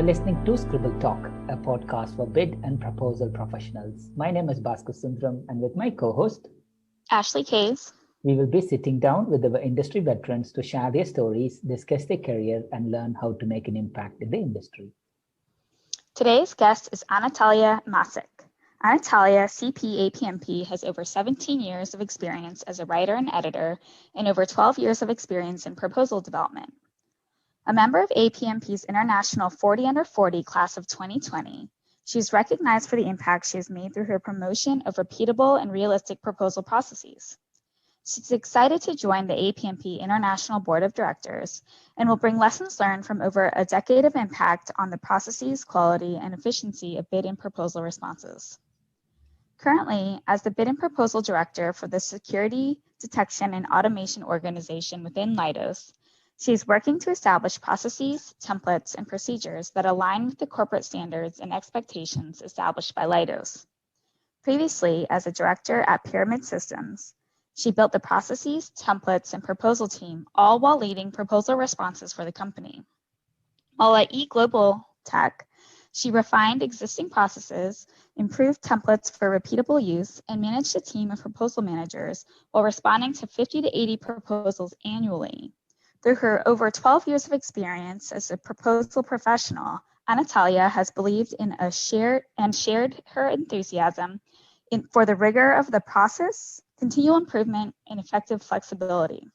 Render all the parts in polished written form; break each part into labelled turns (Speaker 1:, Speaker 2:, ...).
Speaker 1: You're listening to Scribble Talk, a podcast for bid and proposal professionals. My name is Bhaskar Sundram, and with my co-host,
Speaker 2: Ashley Kays,
Speaker 1: we will be sitting down with our industry veterans to share their stories, discuss their career, and learn how to make an impact in the industry.
Speaker 2: Today's guest is Anatalia Macik. Anatalia, CP APMP, has over 17 years of experience as a writer and editor and over 12 years of experience in proposal development. A member of APMP's International 40 Under 40 class of 2020, she is recognized for the impact she has made through her promotion of repeatable and realistic proposal processes. She's excited to join the APMP International Board of Directors and will bring lessons learned from over a decade of impact on the processes, quality, and efficiency of bid and proposal responses. Currently, as the Bid and Proposal Director for the Security, Detection, and Automation Organization within Leidos, she is working to establish processes, templates, and procedures that align with the corporate standards and expectations established by Leidos. Previously, as a director at Pyramid Systems, she built the processes, templates, and proposal team, all while leading proposal responses for the company. While at eGlobalTech, she refined existing processes, improved templates for repeatable use, and managed a team of proposal managers while responding to 50 to 80 proposals annually. Through her over 12 years of experience as a proposal professional, Anatalia has believed in shared her enthusiasm for the rigor of the process, continual improvement, and effective flexibility.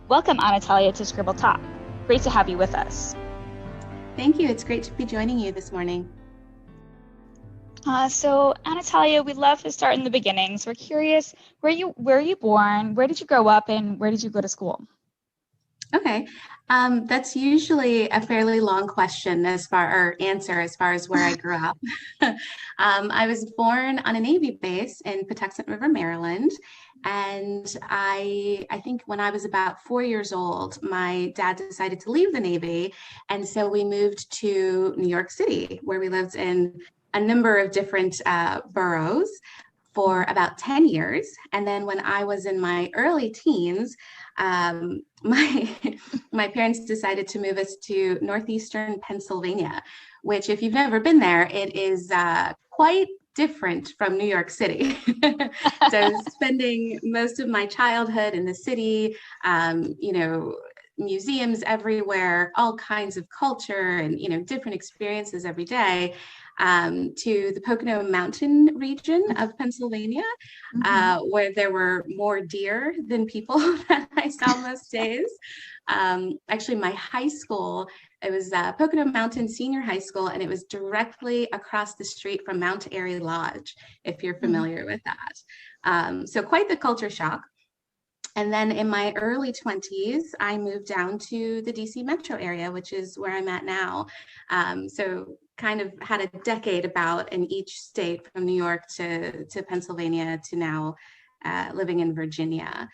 Speaker 2: Welcome, Anatalia, to Scribble Talk. Great to have you with us.
Speaker 3: Thank you. It's great to be joining you this morning.
Speaker 2: So, Anatalia, we'd love to start in the beginnings. We're curious, where were you born? Where did you grow up, and where did you go to school?
Speaker 3: Okay, that's usually a fairly long question answer as far as where I grew up. I was born on a Navy base in Patuxent River, Maryland. And I think when I was about 4 years old, my dad decided to leave the Navy. And so we moved to New York City, where we lived in a number of different boroughs for about 10 years. And then when I was in my early teens, my parents decided to move us to northeastern Pennsylvania, which, if you've never been there, it is quite different from New York City. So I was spending most of my childhood in the city, museums everywhere, all kinds of culture and, different experiences every day. To the Pocono Mountain region of Pennsylvania, where there were more deer than people that I saw most days. Actually, my high school, it was Pocono Mountain Senior High School, and it was directly across the street from Mount Airy Lodge, if you're familiar with that. So quite the culture shock. And then in my early 20s, I moved down to the DC metro area, which is where I'm at now. So kind of had a decade about in each state, from New York to Pennsylvania to now living in Virginia.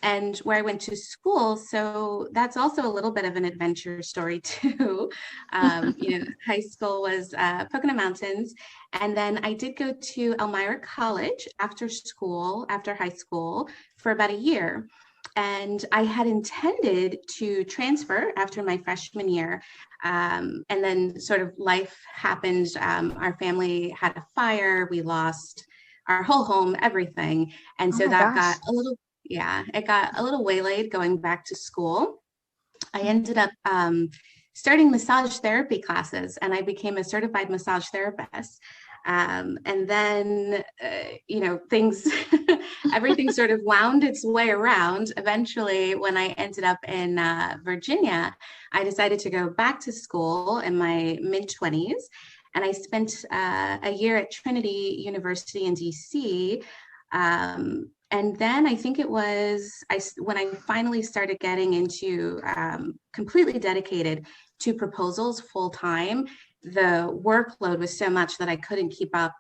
Speaker 3: And where I went to school, so that's also a little bit of an adventure story too. High school was Pocono Mountains, and then I did go to Elmira College after high school, for about a year. And I had intended to transfer after my freshman year. And then sort of life happened. Our family had a fire. We lost our whole home, everything. And so got it got a little waylaid going back to school. I ended up starting massage therapy classes, and I became a certified massage therapist. And then, everything sort of wound its way around. Eventually, when I ended up in Virginia, I decided to go back to school in my mid-20s. And I spent a year at Trinity University in DC. And then I think it was when I finally started getting into completely dedicated to proposals full time. The workload was so much that I couldn't keep up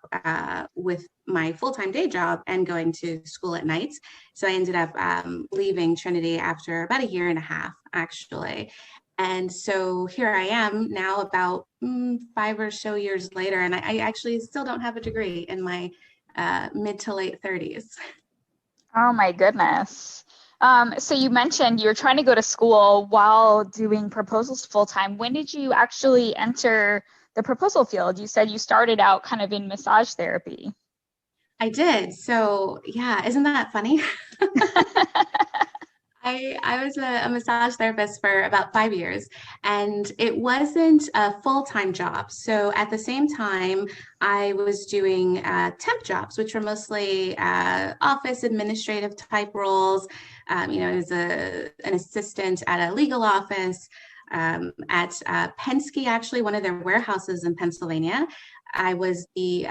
Speaker 3: with my full-time day job and going to school at nights. So I ended up leaving Trinity after about a year and a half, actually. And so here I am now, about 5 or so years later, and I actually still don't have a degree in my mid to late 30s.
Speaker 2: Oh my goodness. So you mentioned you were trying to go to school while doing proposals full-time. When did you actually enter the proposal field? You said you started out kind of in massage therapy.
Speaker 3: I did. So yeah, isn't that funny? I was a massage therapist for about 5 years, and it wasn't a full-time job. So at the same time, I was doing temp jobs, which were mostly office administrative type roles. I was an assistant at a legal office at Penske, actually, one of their warehouses in Pennsylvania. I was the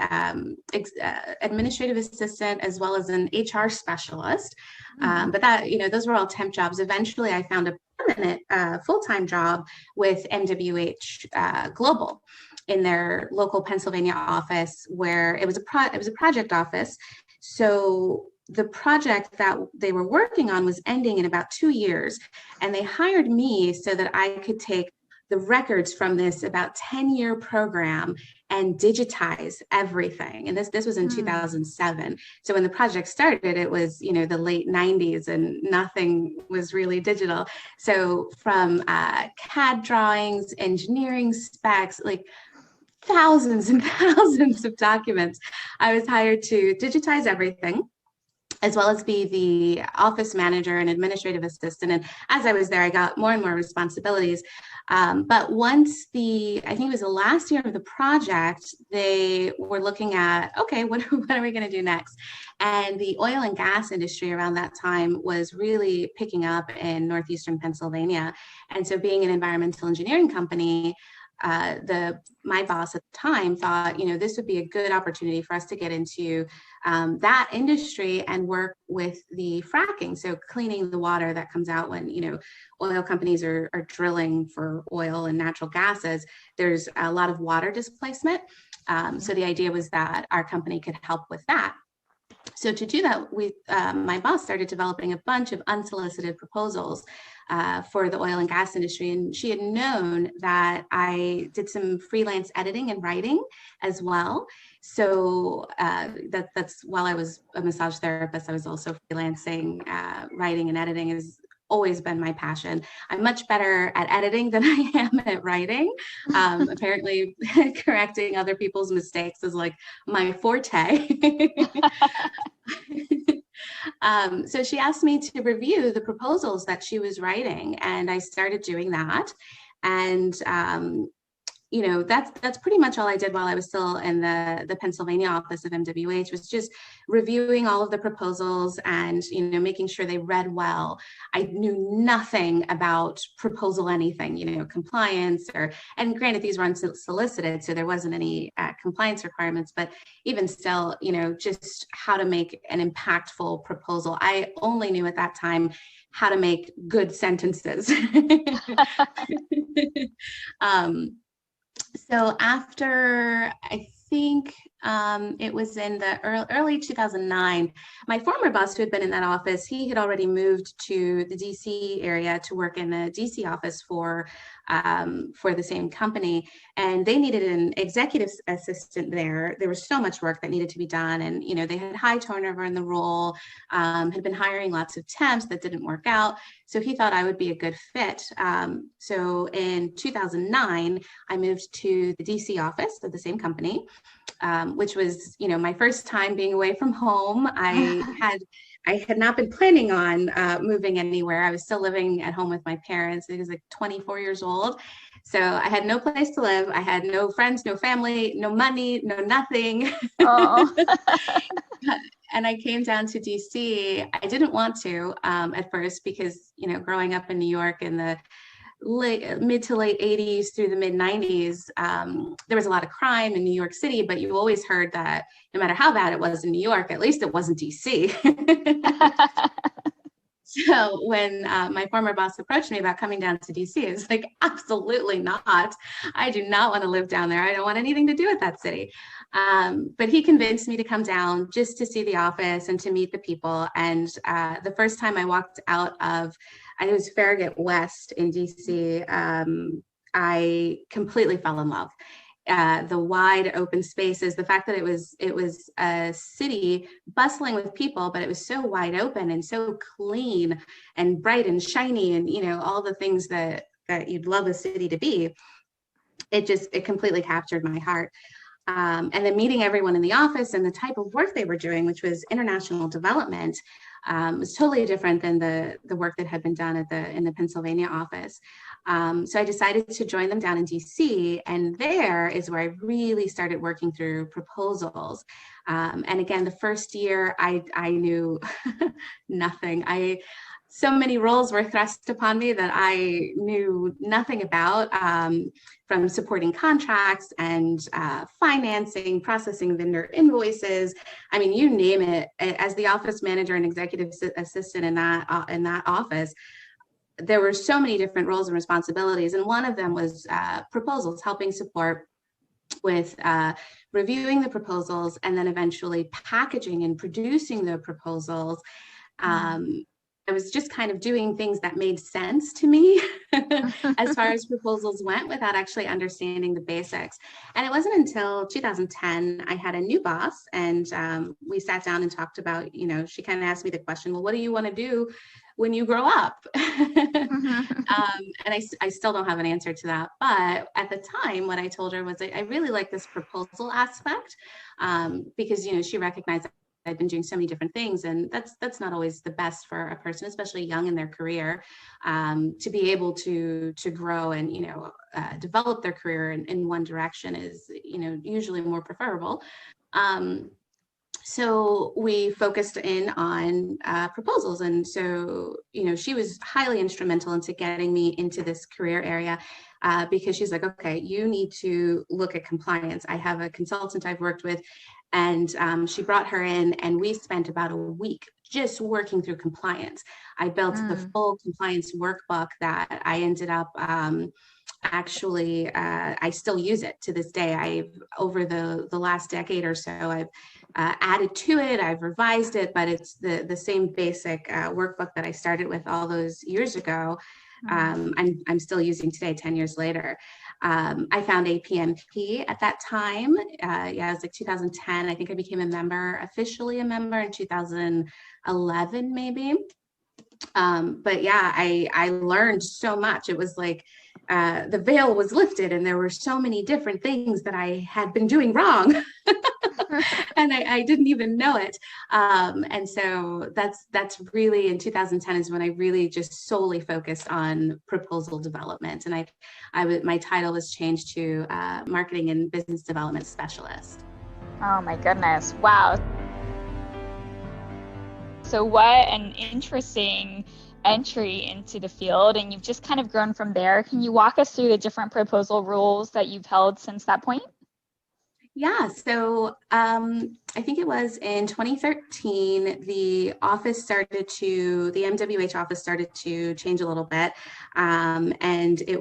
Speaker 3: administrative assistant as well as an HR specialist. But that, those were all temp jobs. Eventually, I found a permanent full-time job with MWH Global in their local Pennsylvania office, where it was a project office. So the project that they were working on was ending in about 2 years, and they hired me so that I could take the records from this about 10-year program and digitize everything. And this was in 2007. So when the project started, it was, the late 90s and nothing was really digital. So from CAD drawings, engineering specs, like thousands and thousands of documents, I was hired to digitize everything, as well as be the office manager and administrative assistant. And as I was there, I got more and more responsibilities. But once I think it was the last year of the project, they were looking at, okay, what are we going to do next? And the oil and gas industry around that time was really picking up in northeastern Pennsylvania. And so being an environmental engineering company, my boss at the time thought, this would be a good opportunity for us to get into that industry and work with the fracking. So cleaning the water that comes out when, oil companies are drilling for oil and natural gases. There's a lot of water displacement. So the idea was that our company could help with that. So to do that, my boss started developing a bunch of unsolicited proposals for the oil and gas industry. And she had known that I did some freelance editing and writing as well. So that's while I was a massage therapist, I was also freelancing, writing and editing has always been my passion. I'm much better at editing than I am at writing. Apparently correcting other people's mistakes is like my forte. So she asked me to review the proposals that she was writing, and I started doing that. And that's pretty much all I did while I was still in the Pennsylvania office of MWH, was just reviewing all of the proposals and, making sure they read well. I knew nothing about proposal anything, compliance and granted, these were unsolicited, so there wasn't any compliance requirements, but even still, just how to make an impactful proposal. I only knew at that time how to make good sentences. So after, I think it was in the early 2009, my former boss who had been in that office, he had already moved to the DC area to work in the DC office for the same company. And they needed an executive assistant there. There was so much work that needed to be done. And, they had high turnover in the role, had been hiring lots of temps that didn't work out. So he thought I would be a good fit. So in 2009, I moved to the DC office of the same company, which was, my first time being away from home. I had not been planning on moving anywhere. I was still living at home with my parents. I was like 24 years old. So I had no place to live. I had no friends, no family, no money, no nothing. And I came down to DC. I didn't want to at first because, growing up in New York in the mid to late 80s through the mid 90s, there was a lot of crime in New York City, but you always heard that no matter how bad it was in New York, at least it wasn't DC. So when my former boss approached me about coming down to DC, it was like, absolutely not. I do not want to live down there. I don't want anything to do with that city. But he convinced me to come down just to see the office and to meet the people. And the first time I walked out of, I think it was Farragut West in DC, I completely fell in love. the wide open spaces, the fact that it was a city bustling with people, but it was so wide open and so clean and bright and shiny, and all the things that you'd love a city to be. It completely captured my heart. And then meeting everyone in the office and the type of work they were doing, which was international development, was totally different than the work that had been done in the Pennsylvania office. So I decided to join them down in DC, and there is where I really started working through proposals. And again, the first year I knew nothing. So many roles were thrust upon me that I knew nothing about, from supporting contracts and financing, processing vendor invoices. I mean, you name it. As the office manager and executive assistant in that office, there were so many different roles and responsibilities. And one of them was proposals, helping support with reviewing the proposals and then eventually packaging and producing the proposals. I was just kind of doing things that made sense to me as far as proposals went, without actually understanding the basics. And it wasn't until 2010 I had a new boss, and we sat down and talked about, she kind of asked me the question, well, what do you want to do when you grow up? And I still don't have an answer to that. But at the time, what I told her was I really like this proposal aspect, because, she recognized I've been doing so many different things, and that's not always the best for a person, especially young in their career, to be able to grow and develop their career in one direction is usually more preferable. So we focused in on proposals, and so she was highly instrumental into getting me into this career area. Because she's like, okay, you need to look at compliance. I have a consultant I've worked with, and she brought her in, and we spent about a week just working through compliance. I built the full compliance workbook that I ended up I still use it to this day. Over the last decade or so, I've added to it, I've revised it, but it's the same basic workbook that I started with all those years ago. I'm still using today, 10 years later. I found APMP at that time. It was like 2010. I think I became officially a member in 2011, maybe. But yeah, I learned so much. It was like the veil was lifted, and there were so many different things that I had been doing wrong. And I didn't even know it. And so that's really, in 2010 is when I really just solely focused on proposal development. And my title was changed to Marketing and Business Development Specialist.
Speaker 2: Oh my goodness. Wow. So what an interesting entry into the field, and you've just kind of grown from there. Can you walk us through the different proposal roles that you've held since that point?
Speaker 3: Yeah, so I think it was in 2013, the MWH office started to change a little bit, and they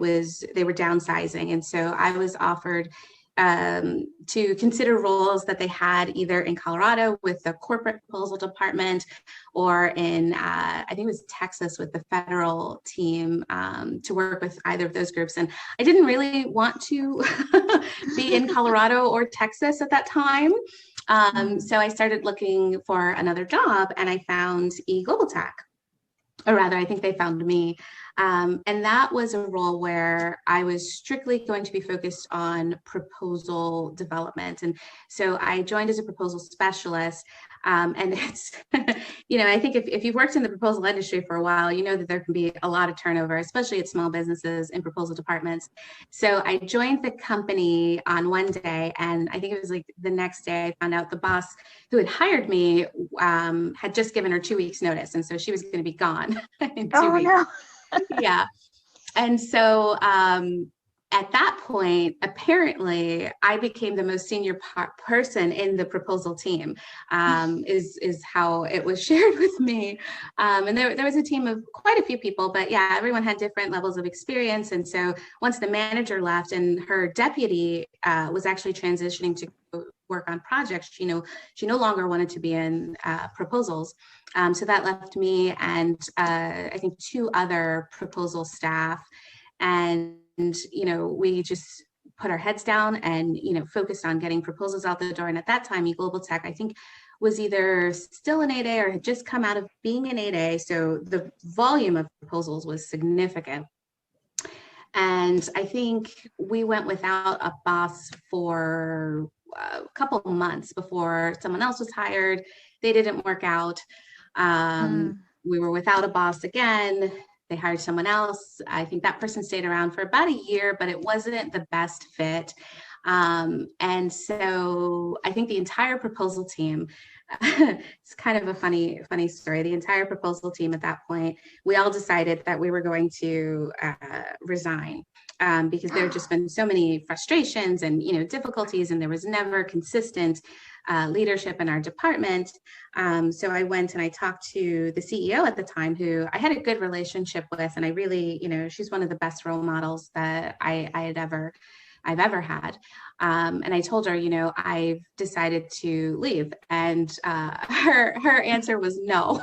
Speaker 3: were downsizing. And so I was offered to consider roles that they had either in Colorado with the corporate proposal department, or in, I think it was Texas with the federal team, to work with either of those groups. And I didn't really want to be in Colorado or Texas at that time. So I started looking for another job, and I found eGlobalTech. Or rather, I think they found me. And that was a role where I was strictly going to be focused on proposal development. And so I joined as a proposal specialist. And it's, I think if you've worked in the proposal industry for a while, you know that there can be a lot of turnover, especially at small businesses and proposal departments. So I joined the company on one day, and I think it was like the next day I found out the boss who had hired me had just given her 2 weeks notice. And so she was going to be gone in 2 weeks. No. Yeah. And so at that point, apparently, I became the most senior person in the proposal team, is how it was shared with me. And there was a team of quite a few people, but yeah, everyone had different levels of experience. And so once the manager left and her deputy was actually transitioning to work on projects, she no longer wanted to be in proposals. So that left me and I think 2 other proposal staff. And we just put our heads down and, focused on getting proposals out the door. And at that time, eGlobalTech, I think, was either still an 8A or had just come out of being an 8A. So the volume of proposals was significant. And I think we went without a boss for a couple of months before someone else was hired. They didn't work out. We were without a boss again. They hired someone else. I think that person stayed around for about a year, but it wasn't the best fit. And so I think the entire proposal team, it's kind of a funny story. The entire proposal team at that point, we all decided that we were going to resign because there had just been so many frustrations and, difficulties, and there was never consistent leadership in our department. So I went and I talked to the CEO at the time, who I had a good relationship with, and I really, she's one of the best role models that I've ever had. And I told her, I've decided to leave. And her answer was no.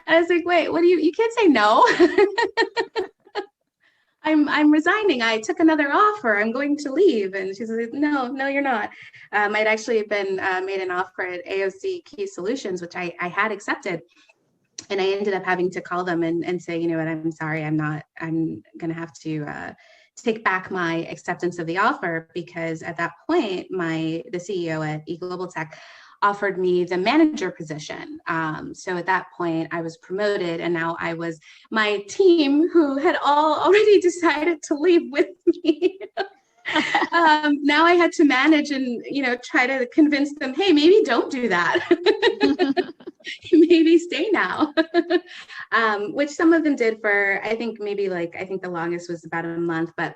Speaker 3: I was like, wait, what do you can't say no. I'm resigning. I took another offer. I'm going to leave. And she's like, no, you're not. I'd actually been made an offer at AOC Key Solutions, which I had accepted. And I ended up having to call them and say, you know what, I'm sorry, I'm going to have to take back my acceptance of the offer, because at that point, the CEO at eGlobalTech offered me the manager position. So at that point I was promoted, and now my team, who had already decided to leave with me. Now I had to manage and, try to convince them, hey, maybe don't do that. Maybe stay now. Which some of them did for, I think the longest was about a month, but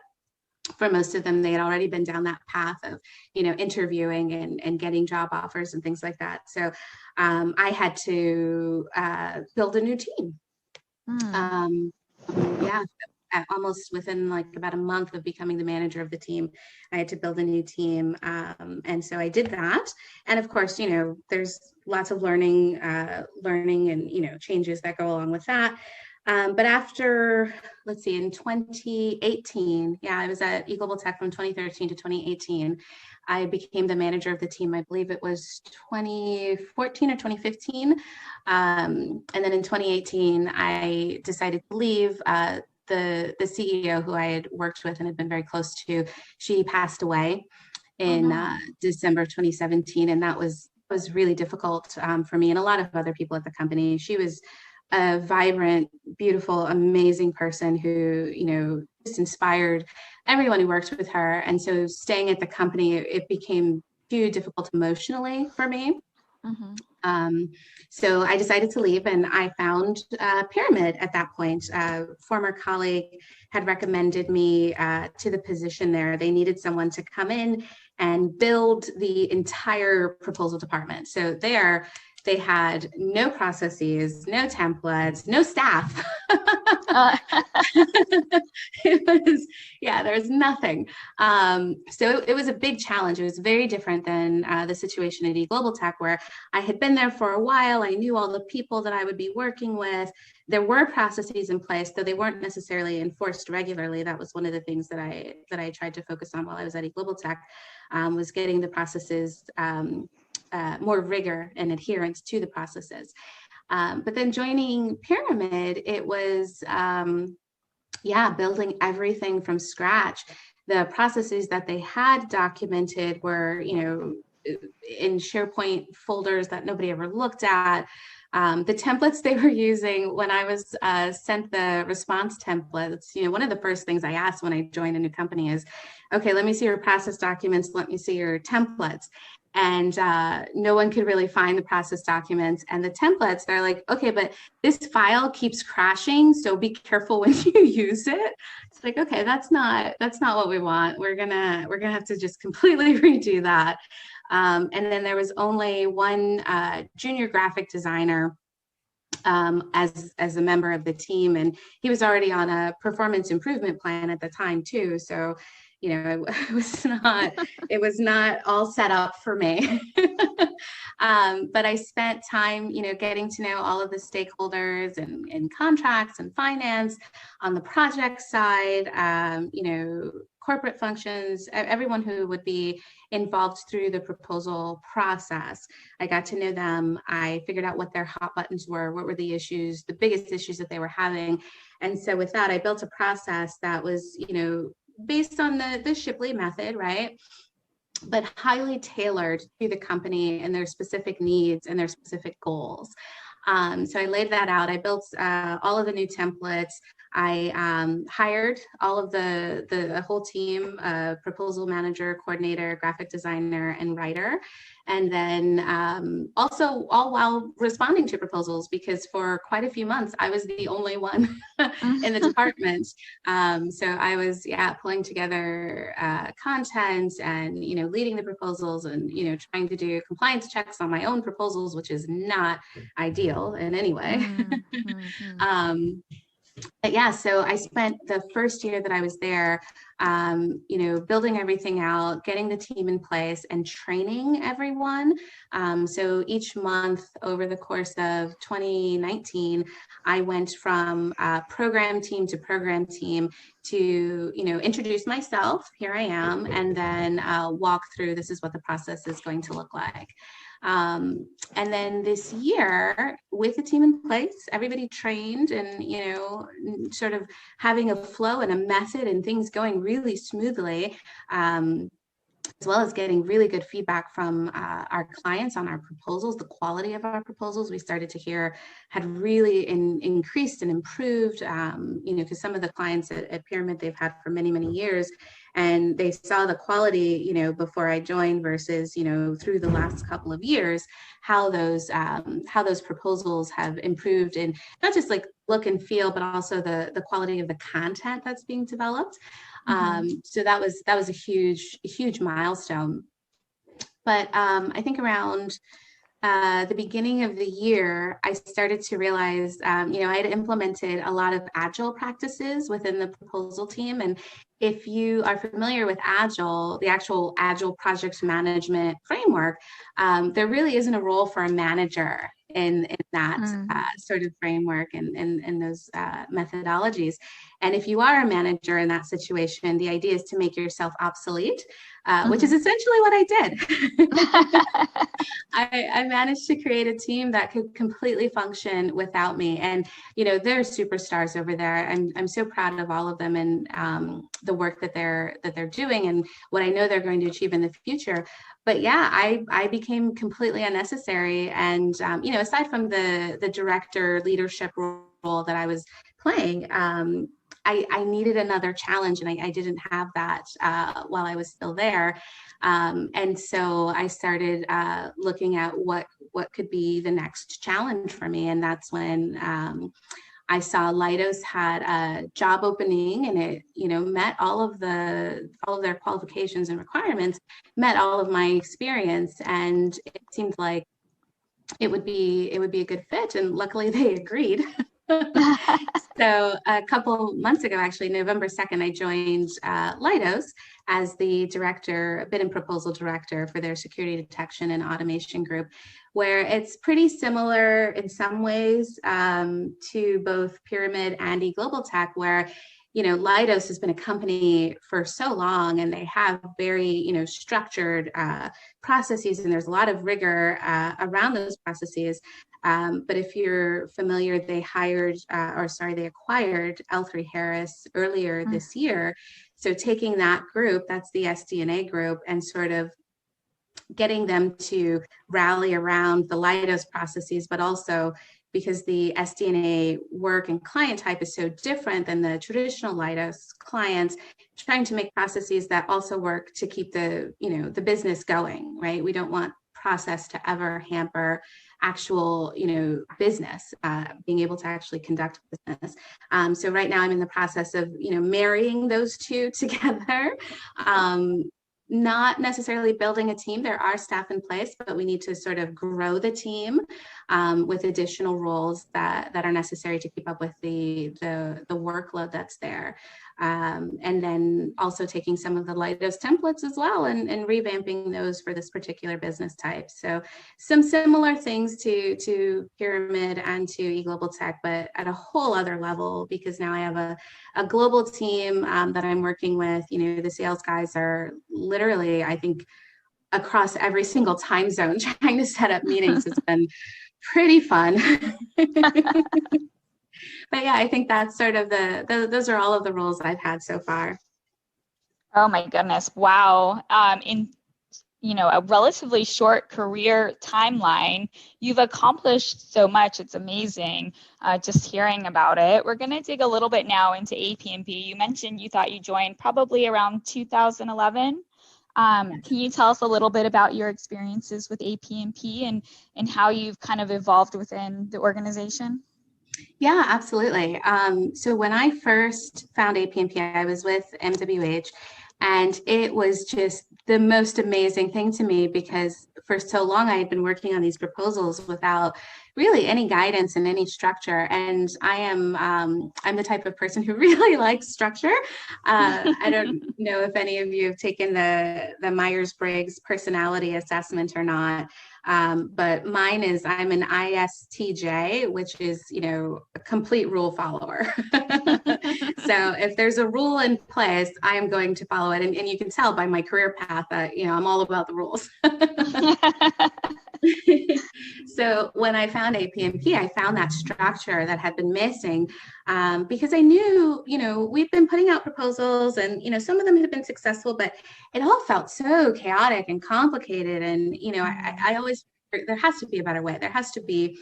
Speaker 3: for most of them, they had already been down that path of, interviewing and getting job offers and things like that. So I had to build a new team. Almost within about a month of becoming the manager of the team, I had to build a new team. And so I did that. And of course, there's lots of learning and, changes that go along with that. But after, in 2018, I was at eGlobalTech from 2013 to 2018. I became the manager of the team. I believe it was 2014 or 2015. And then in 2018, I decided to leave. The CEO who I had worked with and had been very close to, she passed away in December 2017. And that was really difficult for me and a lot of other people at the company. She was a vibrant, beautiful, amazing person who, just inspired everyone who worked with her. And so staying at the company, it became too difficult emotionally for me. So I decided to leave, and I found Pyramid at that point. A former colleague had recommended me to the position there. They needed someone to come in and build the entire proposal department. So they had no processes, no templates, no staff. There was nothing. So it was a big challenge. It was very different than the situation at eGlobalTech, where I had been there for a while. I knew all the people that I would be working with. There were processes in place, though they weren't necessarily enforced regularly. That was one of the things that I tried to focus on while I was at eGlobalTech, was getting the processes more rigor and adherence to the processes. But then joining Pyramid, it was, building everything from scratch. The processes that they had documented were, in SharePoint folders that nobody ever looked at. The templates they were using, when I was sent the response templates, one of the first things I asked when I joined a new company is, okay, let me see your process documents, let me see your templates. And no one could really find the process documents and the templates. They're like, okay, but this file keeps crashing, so be careful when you use it. It's like, okay, that's not what we want. We're gonna have to just completely redo that. And then there was only one junior graphic designer as a member of the team, and he was already on a performance improvement plan at the time too. So, it was not all set up for me. But I spent time, getting to know all of the stakeholders and contracts and finance on the project side, corporate functions, everyone who would be involved through the proposal process. I got to know them. I figured out what their hot buttons were, what were the issues, the biggest issues that they were having. And so with that, I built a process that was, based on the Shipley method, right? But highly tailored to the company and their specific needs and their specific goals. So I laid that out. I built all of the new templates. I hired all of the whole team, proposal manager, coordinator, graphic designer, and writer. And then also all while responding to proposals, because for quite a few months, I was the only one in the department. So I was, pulling together content and, leading the proposals and, trying to do compliance checks on my own proposals, which is not ideal in any way. But yeah, so I spent the first year that I was there, building everything out, getting the team in place and training everyone. So each month over the course of 2019, I went from program team to program team to, introduce myself, here I am, and then walk through, this is what the process is going to look like. And then this year, with the team in place, everybody trained and, sort of having a flow and a method and things going really smoothly, as well as getting really good feedback from our clients on our proposals. The quality of our proposals we started to hear had really increased and improved, because some of the clients at Pyramid they've had for many, many years. And they saw the quality, before I joined versus, through the last couple of years, how those proposals have improved in not just like look and feel, but also the quality of the content that's being developed. So that was a huge milestone. But I think around the beginning of the year, I started to realize, I had implemented a lot of agile practices within the proposal team. And if you are familiar with Agile, the actual Agile project management framework, there really isn't a role for a manager in that sort of framework and those methodologies. And if you are a manager in that situation, the idea is to make yourself obsolete, which is essentially what I did. I managed to create a team that could completely function without me. And, they're superstars over there. I'm so proud of all of them and the work that they're doing and what I know they're going to achieve in the future. But yeah, I became completely unnecessary. And, aside from the director leadership role that I was playing, I needed another challenge, and I didn't have that while I was still there. And so I started looking at what could be the next challenge for me. And that's when I saw Leidos had a job opening, and it, met all of their qualifications and requirements, met all of my experience, and it seemed like it would be a good fit. And luckily they agreed. So a couple months ago, actually, November 2nd, I joined Leidos as the director, bid and proposal director for their security detection and automation group, where it's pretty similar in some ways to both Pyramid and eGlobalTech, where Leidos has been a company for so long, and they have very, structured processes, and there's a lot of rigor around those processes. But if you're familiar, they acquired L3Harris earlier this year. So taking that group, that's the SD&A group, and sort of getting them to rally around the Leidos processes, but also because the SD&A work and client type is so different than the traditional Leidos clients, trying to make processes that also work to keep the business going, right? We don't want process to ever hamper actual, business, being able to actually conduct business. So right now I'm in the process of, marrying those two together. Not necessarily building a team. There are staff in place, but we need to sort of grow the team with additional roles that are necessary to keep up with the workload that's there. and then also taking some of the Leidos templates as well and revamping those for this particular business type. So some similar things to Pyramid and to eGlobalTech, but at a whole other level, because now I have a global team that I'm working with. The sales guys are literally, I think, across every single time zone trying to set up meetings. It's been pretty fun. But yeah, I think that's sort of those are all of the roles I've had so far.
Speaker 2: Oh my goodness. Wow. In a relatively short career timeline, you've accomplished so much. It's amazing just hearing about it. We're going to dig a little bit now into APMP. You mentioned you thought you joined probably around 2011. Can you tell us a little bit about your experiences with APMP and how you've kind of evolved within the organization?
Speaker 3: Yeah, absolutely. So when I first found APMP, I was with MWH, and it was just the most amazing thing to me, because for so long I had been working on these proposals without really any guidance and any structure. And I'm the type of person who really likes structure. I don't know if any of you have taken the Myers-Briggs personality assessment or not. But mine is, I'm an ISTJ, which is, a complete rule follower. So if there's a rule in place, I am going to follow it. And you can tell by my career path that, I'm all about the rules. So when I found APMP, I found that structure that had been missing, because I knew, we've been putting out proposals and, some of them had been successful, but it all felt so chaotic and complicated. And, I always, there has to be a better way. There has to be,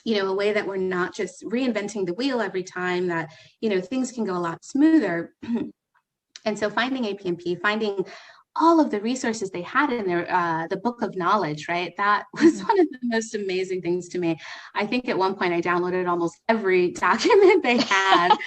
Speaker 3: a way that we're not just reinventing the wheel every time, that, things can go a lot smoother. And so finding APMP, finding all of the resources they had in their the book of knowledge, right? That was one of the most amazing things to me. I think at one point I downloaded almost every document they had.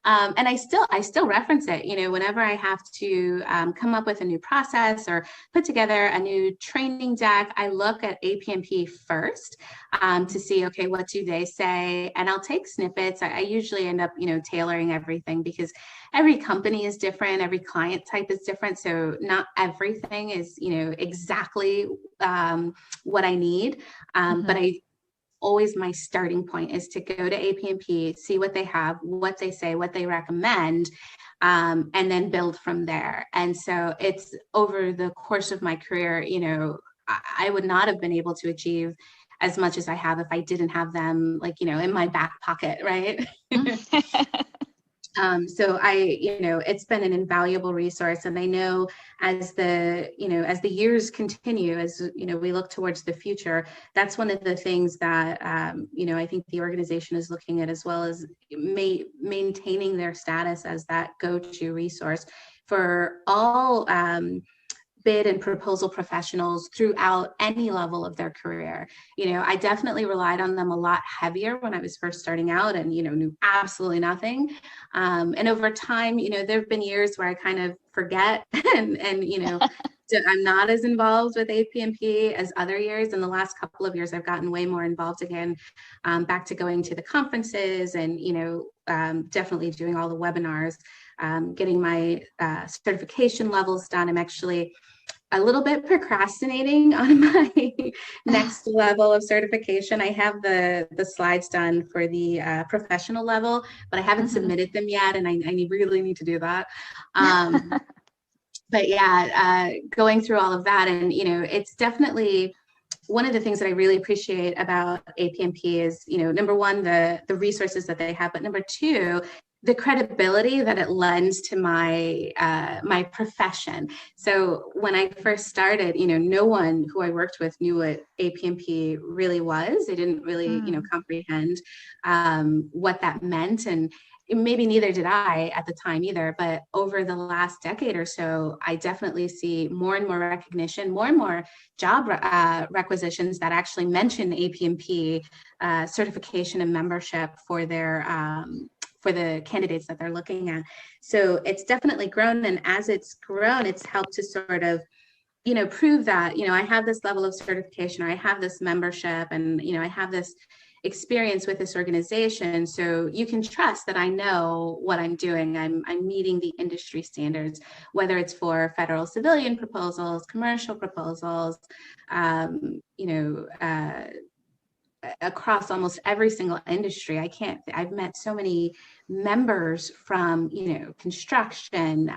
Speaker 3: And I still reference it, whenever I have to come up with a new process or put together a new training deck. I look at APMP first to see, okay, what do they say? And I'll take snippets. I usually end up, tailoring everything, because every company is different, every client type is different. So not everything is, exactly what I need. But my starting point is to go to APMP, see what they have, what they say, what they recommend, and then build from there. And so it's over the course of my career, I would not have been able to achieve as much as I have if I didn't have them, in my back pocket, right? So it's been an invaluable resource. And I know as the years continue, as, we look towards the future, that's one of the things that, I think the organization is looking at, as well as maintaining their status as that go-to resource for all bid and proposal professionals throughout any level of their career. I definitely relied on them a lot heavier when I was first starting out and, knew absolutely nothing. And over time, there have been years where I kind of forget and I'm not as involved with APMP as other years. In the last couple of years, I've gotten way more involved again, back to going to the conferences and, definitely doing all the webinars, getting my certification levels done. I'm actually a little bit procrastinating on my next level of certification. I have the slides done for the professional level, but I haven't submitted them yet, and I really need to do that. But yeah, going through all of that, and it's definitely one of the things that I really appreciate about APMP is, number one, the resources that they have, but number two, the credibility that it lends to my my profession. So when I first started, no one who I worked with knew what APMP really was. They didn't really, comprehend what that meant, and maybe neither did I at the time either. But over the last decade or so, I definitely see more and more recognition, more and more job requisitions that actually mention APMP certification and membership for the candidates that they're looking at. So it's definitely grown. And as it's grown, it's helped to sort of, prove that, I have this level of certification, or I have this membership, and, I have this experience with this organization. So you can trust that I know what I'm doing. I'm meeting the industry standards, whether it's for federal civilian proposals, commercial proposals, across almost every single industry. I've met so many members from, construction,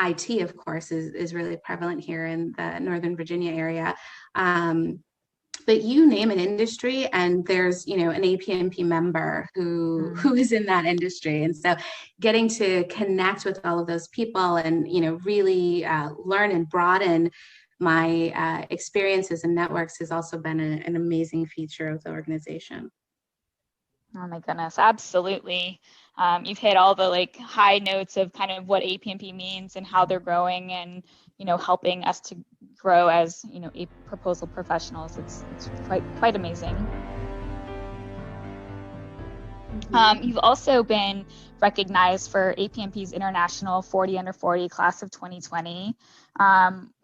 Speaker 3: IT, of course, is really prevalent here in the Northern Virginia area. But you name an industry and there's, an APMP member who is in that industry. And so getting to connect with all of those people and, really learn and broaden my experiences and networks has also been an amazing feature of the organization.
Speaker 2: Oh my goodness, absolutely. You've hit all the high notes of kind of what APMP means and how they're growing and, helping us to grow as, a proposal professionals. It's quite amazing. You've also been recognized for APMP's International 40 Under 40 Class of 2020.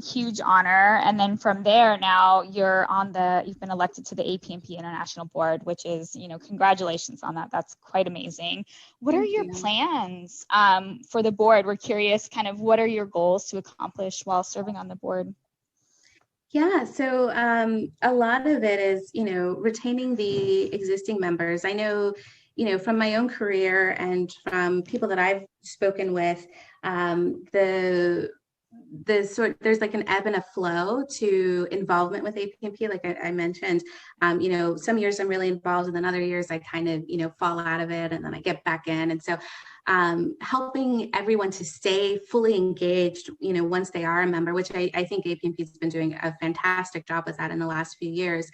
Speaker 2: Huge honor. And then from there, now you've been elected to the APMP International Board, which is, congratulations on that. That's quite amazing. What are your plans for the board? We're curious kind of what are your goals to accomplish while serving on the board?
Speaker 3: Yeah, so a lot of it is, retaining the existing members. I know, from my own career and from people that I've spoken with, there's like an ebb and a flow to involvement with APMP. Like I mentioned, some years I'm really involved and then other years I kind of, fall out of it and then I get back in. And so helping everyone to stay fully engaged, once they are a member, which I think APMP has been doing a fantastic job with that in the last few years.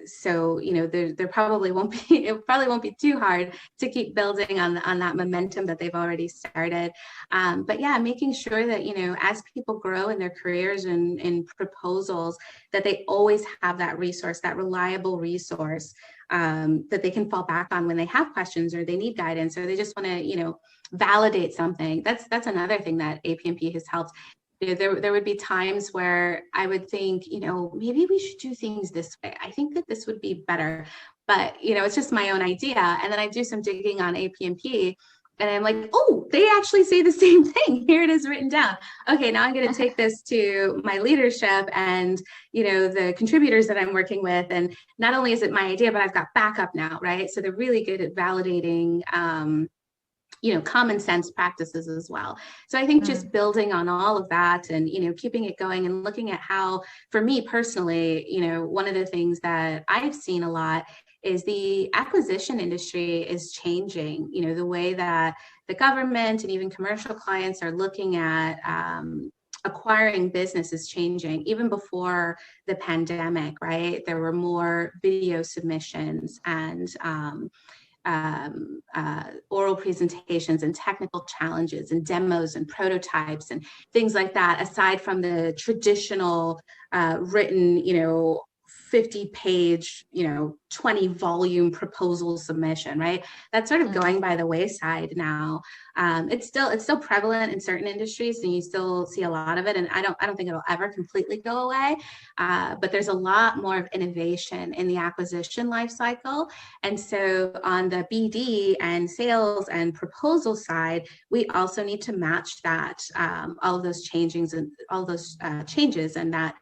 Speaker 3: So, there probably won't be too hard to keep building on that momentum that they've already started. But yeah, making sure that, as people grow in their careers and in proposals, that they always have that resource, that reliable resource that they can fall back on when they have questions or they need guidance or they just want to, validate something. That's another thing that APMP has helped. There would be times where I would think, maybe we should do things this way. I think that this would be better, but, it's just my own idea. And then I do some digging on APMP and I'm like, oh, they actually say the same thing. Here it is written down. Okay, now I'm going to take this to my leadership and, the contributors that I'm working with. And not only is it my idea, but I've got backup now, right? So they're really good at validating common sense practices as well. So I think just building on all of that and, keeping it going and looking at how, for me personally, one of the things that I've seen a lot is the acquisition industry is changing, the way that the government and even commercial clients are looking at acquiring business is changing. Even before the pandemic, right? There were more video submissions and oral presentations and technical challenges and demos and prototypes and things like that, aside from the traditional written, 50-page, 20-volume proposal submission, right? That's sort of going by the wayside now. It's still prevalent in certain industries, and you still see a lot of it. And I don't think it'll ever completely go away. But there's a lot more of innovation in the acquisition life cycle. And so on the BD and sales and proposal side, we also need to match that, all of those changes and that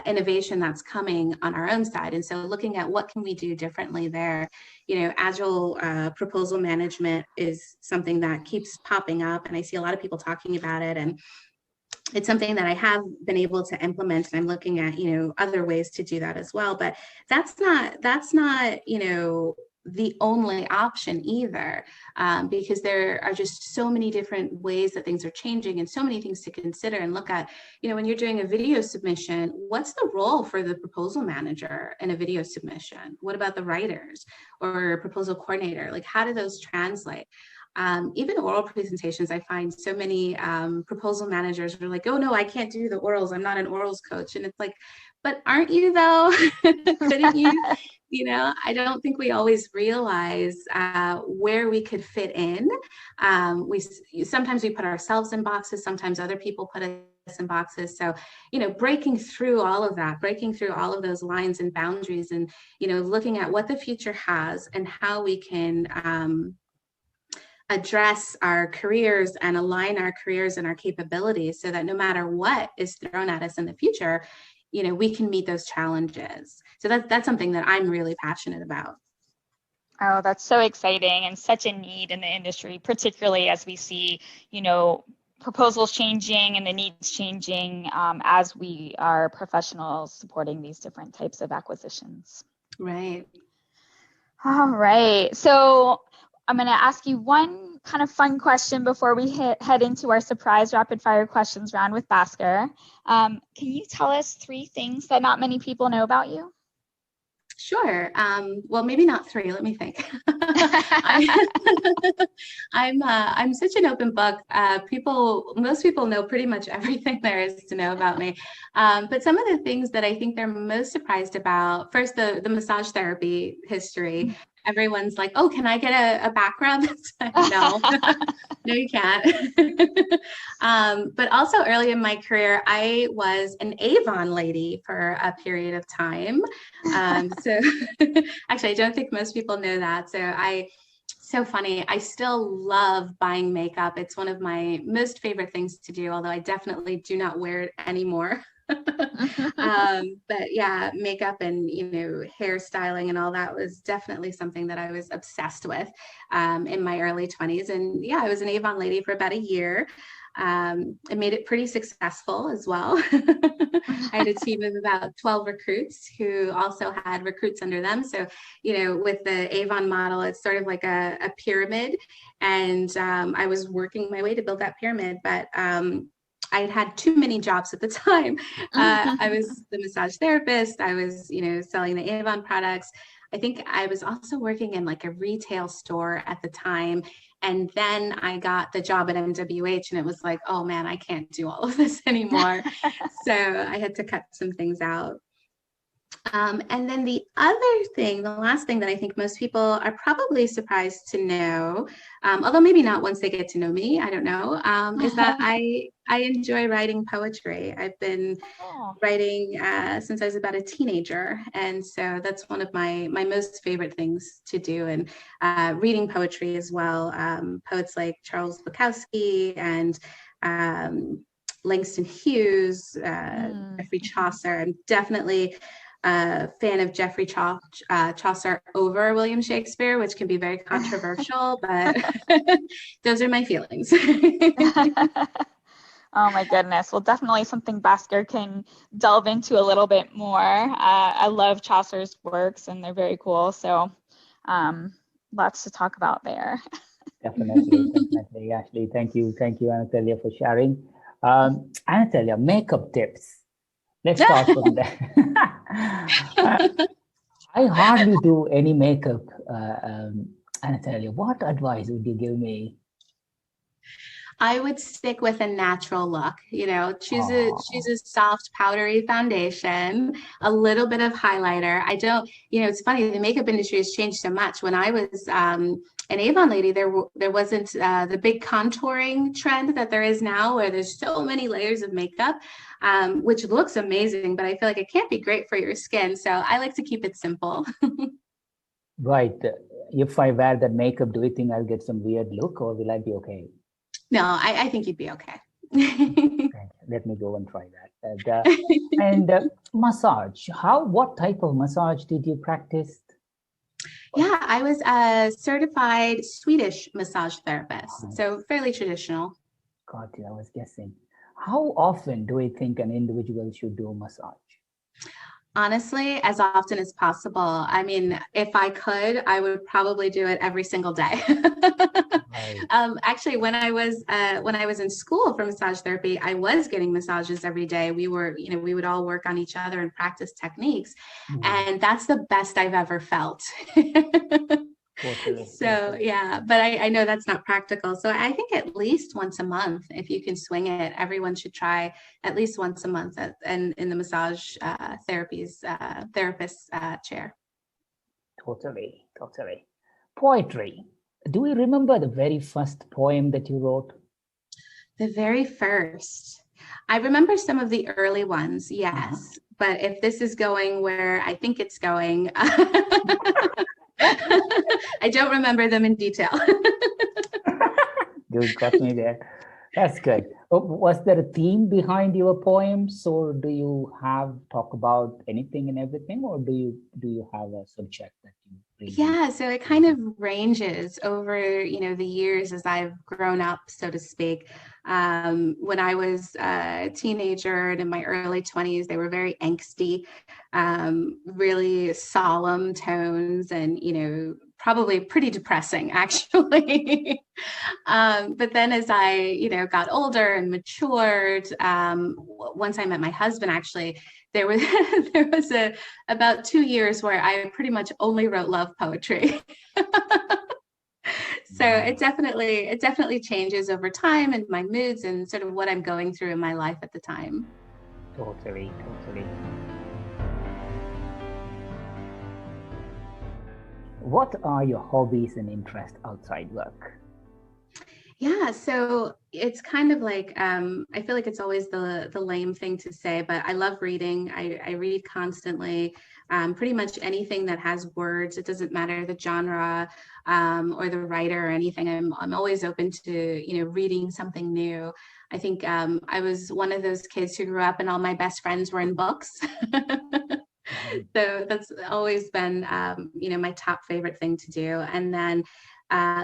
Speaker 3: innovation that's coming on our own side. And so looking at what can we do differently there, agile proposal management is something that keeps popping up, and I see a lot of people talking about it, and it's something that I have been able to implement, and I'm looking at, other ways to do that as well. But that's not, the only option either, because there are just so many different ways that things are changing and so many things to consider and look at. When you're doing a video submission, what's the role for the proposal manager in a video submission? What about the writers or proposal coordinator? Like, how do those translate? Even oral presentations, I find so many proposal managers are like, oh no, I can't do the orals. I'm not an orals coach. And it's like, but aren't you though? Couldn't you? I don't think we always realize where we could fit in. Sometimes we put ourselves in boxes. Sometimes other people put us and boxes. So, breaking through all of that, breaking through all of those lines and boundaries, and, looking at what the future has and how we can address our careers and align our careers and our capabilities so that no matter what is thrown at us in the future, we can meet those challenges. So that's something that I'm really passionate about.
Speaker 2: Oh, that's so exciting and such a need in the industry, particularly as we see, proposals changing and the needs changing as we are professionals supporting these different types of acquisitions.
Speaker 3: Right.
Speaker 2: All right. So I'm going to ask you one kind of fun question before we head into our surprise rapid fire questions round with Bhaskar. Can you tell us 3 things that not many people know about you?
Speaker 3: Sure. Well, maybe not 3. Let me think. I'm such an open book. Most people know pretty much everything there is to know about me. But some of the things that I think they're most surprised about, first, the massage therapy history. Everyone's like, oh, can I get a back rub? No, no, you can't. But also early in my career, I was an Avon lady for a period of time. So actually, I don't think most people know that. So funny. I still love buying makeup. It's one of my most favorite things to do, although I definitely do not wear it anymore. But yeah, makeup and, hairstyling and all that was definitely something that I was obsessed with in my early 20s. And yeah, I was an Avon lady for about a year. I made it pretty successful as well. I had a team of about 12 recruits who also had recruits under them. So, with the Avon model, it's sort of like a pyramid. And I was working my way to build that pyramid, but I had too many jobs at the time. I was the massage therapist. I was, selling the Avon products. I think I was also working in like a retail store at the time. And then I got the job at MWH and it was like, oh man, I can't do all of this anymore. So I had to cut some things out. And then the last thing that I think most people are probably surprised to know, although maybe not once they get to know me, I don't know, is that I enjoy writing poetry. I've been writing since I was about a teenager. And so that's one of my most favorite things to do, and reading poetry as well. Poets like Charles Bukowski and Langston Hughes, Geoffrey Chaucer. I'm definitely a fan of Geoffrey Chaucer over William Shakespeare, which can be very controversial, but those are my feelings.
Speaker 2: Oh my goodness. Well, definitely something Bhaskar can delve into a little bit more. I love Chaucer's works and they're very cool. So lots to talk about there.
Speaker 1: Definitely. Ashley, thank you, Anatalia, for sharing. Anatalia, makeup tips. Let's start from there. I hardly do any makeup. Anatalia, what advice would you give me?
Speaker 3: I would stick with a natural look, choose a soft powdery foundation, a little bit of highlighter. I don't, it's funny, the makeup industry has changed so much. When I was an Avon lady, there wasn't the big contouring trend that there is now, where there's so many layers of makeup, which looks amazing, but I feel like it can't be great for your skin. So I like to keep it simple.
Speaker 1: Right. If I wear that makeup, do you think I'll get some weird look, or will I be okay?
Speaker 3: No, I think you'd be okay.
Speaker 1: Let me go and try that. And massage. What type of massage did you practice?
Speaker 3: Yeah, I was a certified Swedish massage therapist, so fairly traditional.
Speaker 1: Got you. I was guessing. How often do you think an individual should do a massage?
Speaker 3: Honestly, as often as possible. I mean, if I could, I would probably do it every single day. Right. Actually, when I was in school for massage therapy, I was getting massages every day. We would all work on each other and practice techniques, and that's the best I've ever felt. So yeah, but I know that's not practical. So I think at least once a month, if you can swing it, everyone should try at least once a month in the massage therapist's chair.
Speaker 1: Totally. Poetry. Do you remember the very first poem that you wrote?
Speaker 3: The very first. I remember some of the early ones, yes. But if this is going where I think it's going, I don't remember them in detail.
Speaker 1: You got me there. That's good. Was there a theme behind your poems, or do you talk about anything and everything, or do you have a subject that you really?
Speaker 3: Yeah, so it kind of ranges over, the years as I've grown up, so to speak. When I was a teenager and in my early 20s, they were very angsty, really solemn tones, and probably pretty depressing, actually. But then as I, got older and matured, once I met my husband, actually, there was about 2 years where I pretty much only wrote love poetry. So it definitely changes over time and my moods and sort of what I'm going through in my life at the time.
Speaker 1: Totally. What are your hobbies and interests outside work?
Speaker 3: Yeah, so it's kind of like, I feel like it's always the lame thing to say, but I love reading. I read constantly, pretty much anything that has words. It doesn't matter the genre or the writer or anything. I'm always open to, reading something new. I think I was one of those kids who grew up and all my best friends were in books. So that's always been, my top favorite thing to do. And then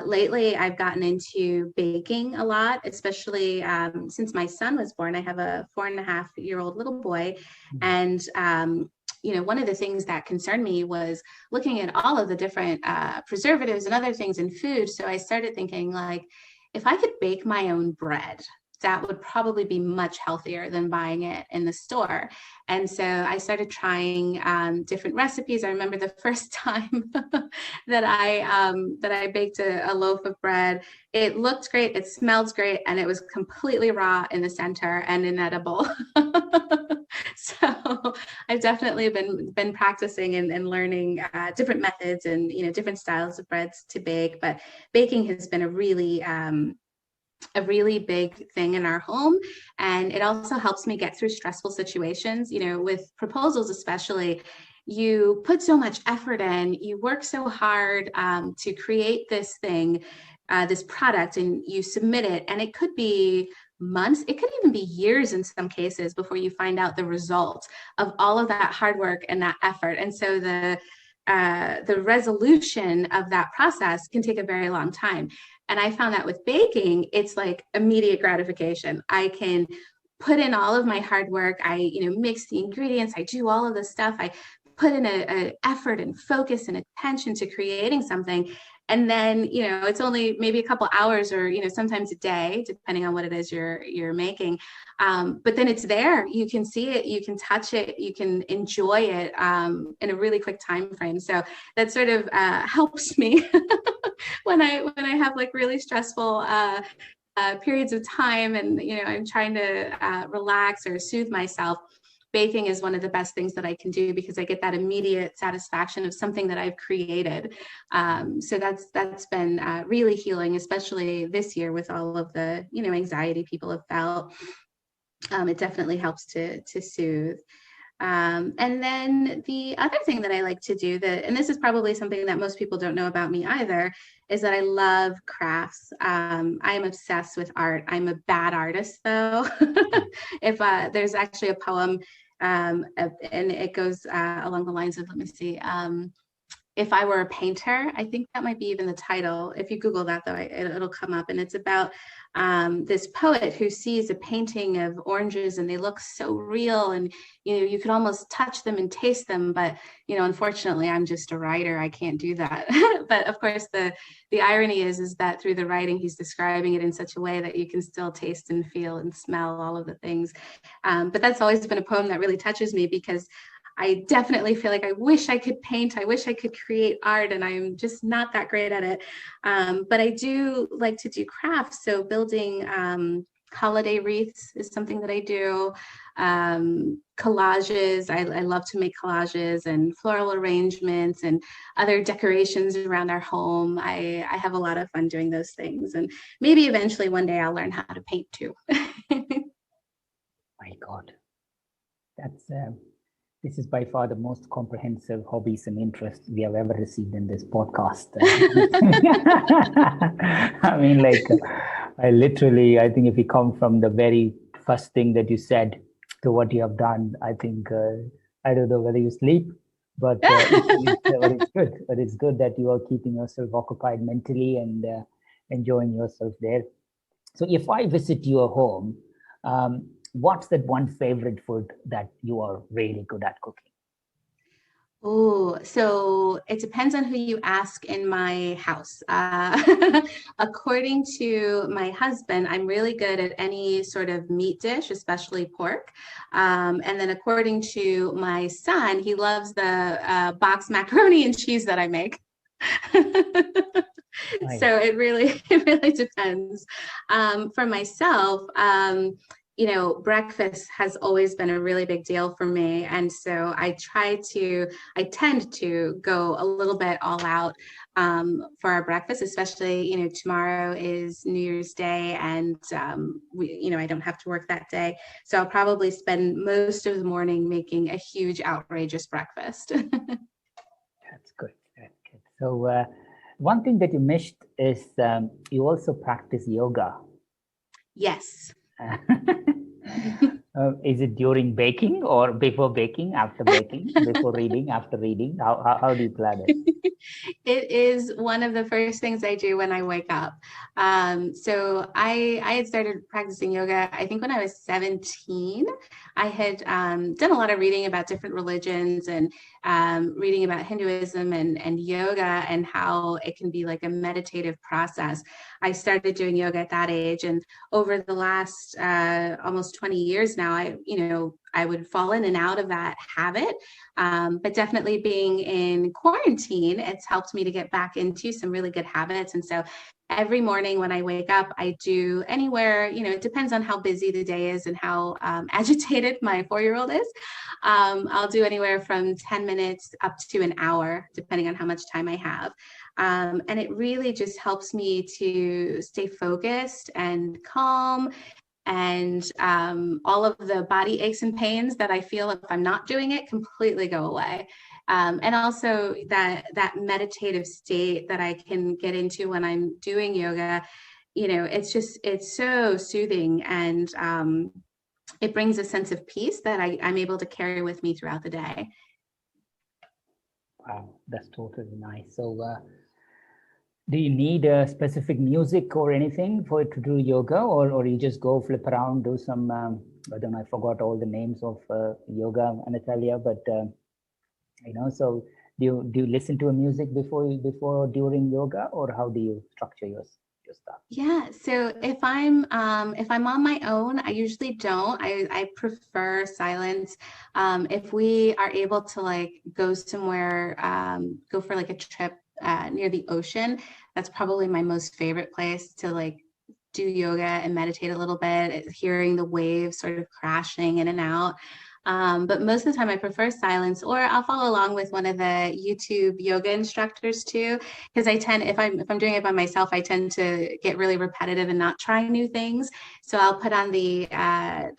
Speaker 3: lately, I've gotten into baking a lot, especially since my son was born. I have a 4.5-year-old little boy. And, one of the things that concerned me was looking at all of the different preservatives and other things in food. So I started thinking, like, if I could bake my own bread, that would probably be much healthier than buying it in the store. And so I started trying different recipes. I remember the first time that I baked a loaf of bread. It looked great, it smelled great, and it was completely raw in the center and inedible. So I've definitely been practicing and learning different methods and different styles of breads to bake. But baking has been a really big thing in our home. And it also helps me get through stressful situations, with proposals, especially. You put so much effort in, you work so hard to create this thing, this product, and you submit it. And it could be months, it could even be years in some cases before you find out the result of all of that hard work and that effort. And so the resolution of that process can take a very long time. And I found that with baking, it's like immediate gratification. I can put in all of my hard work. I, mix the ingredients. I do all of the stuff. I put in an effort and focus and attention to creating something. And then, it's only maybe a couple hours or, sometimes a day, depending on what it is you're making. But then it's there. You can see it, you can touch it, you can enjoy it in a really quick time frame. So that sort of helps me when I have like really stressful periods of time and, I'm trying to relax or soothe myself. Baking is one of the best things that I can do because I get that immediate satisfaction of something that I've created. So that's been really healing, especially this year with all of the, anxiety people have felt. It definitely helps to soothe. And then the other thing that I like to do and this is probably something that most people don't know about me either, is that I love crafts. I'm obsessed with art. I'm a bad artist though. If there's actually a poem and it goes along the lines of, let me see, If I Were a Painter, I think that might be even the title. If you Google that though, it'll come up, and it's about this poet who sees a painting of oranges and they look so real, and you could almost touch them and taste them, but unfortunately I'm just a writer, I can't do that. But of course the irony is that through the writing he's describing it in such a way that you can still taste and feel and smell all of the things. But that's always been a poem that really touches me because I definitely feel like I wish I could paint. I wish I could create art, and I'm just not that great at it. But I do like to do crafts. So building holiday wreaths is something that I do. Collages, I love to make collages and floral arrangements and other decorations around our home. I have a lot of fun doing those things. And maybe eventually one day I'll learn how to paint too.
Speaker 1: God, that's this is by far the most comprehensive hobbies and interests we have ever received in this podcast. I mean, like, I think if you come from the very first thing that you said to what you have done, I think, I don't know whether you sleep, but it's good. But it's good that you are keeping yourself occupied mentally and enjoying yourself there. So if I visit your home, what's that one favorite food that you are really good at cooking?
Speaker 3: Oh, so it depends on who you ask in my house. According to my husband, I'm really good at any sort of meat dish, especially pork. And then according to my son, he loves the box macaroni and cheese that I make.
Speaker 1: Nice.
Speaker 3: So it really depends. For myself, breakfast has always been a really big deal for me. And so I tend to go a little bit all out for our breakfast, especially, tomorrow is New Year's Day and, I don't have to work that day. So I'll probably spend most of the morning making a huge, outrageous breakfast.
Speaker 1: That's good. That's good. So one thing that you missed is you also practice yoga.
Speaker 3: Yes.
Speaker 1: Is it during baking or before baking, after baking, before reading, after reading? How do you plan it?
Speaker 3: It is one of the first things I do when I wake up. So I had started practicing yoga, I think when I was 17. I had done a lot of reading about different religions and reading about Hinduism and yoga and how it can be like a meditative process. I started doing yoga at that age, and over the last almost 20 years now, I would fall in and out of that habit. But definitely being in quarantine, it's helped me to get back into some really good habits. And so every morning when I wake up, I do anywhere, it depends on how busy the day is and how agitated my 4-year-old is. I'll do anywhere from 10 minutes up to an hour, depending on how much time I have. And it really just helps me to stay focused and calm, and all of the body aches and pains that I feel if I'm not doing it completely go away. And also that meditative state that I can get into when I'm doing yoga, it's so soothing, and it brings a sense of peace that I'm able to carry with me throughout the day.
Speaker 1: Wow, that's totally nice. So do you need a specific music or anything for it to do yoga, or you just go flip around, do some, I don't know, I forgot all the names of yoga, Anatalia, but so do you listen to a music before or during yoga, or how do you structure your stuff?
Speaker 3: Yeah, so if I'm on my own, I usually don't. I prefer silence. If we are able to go somewhere, go for a trip near the ocean, that's probably my most favorite place to do yoga and meditate a little bit, hearing the waves sort of crashing in and out. But most of the time I prefer silence, or I'll follow along with one of the YouTube yoga instructors too, because if I'm doing it by myself, I tend to get really repetitive and not try new things. So I'll put on the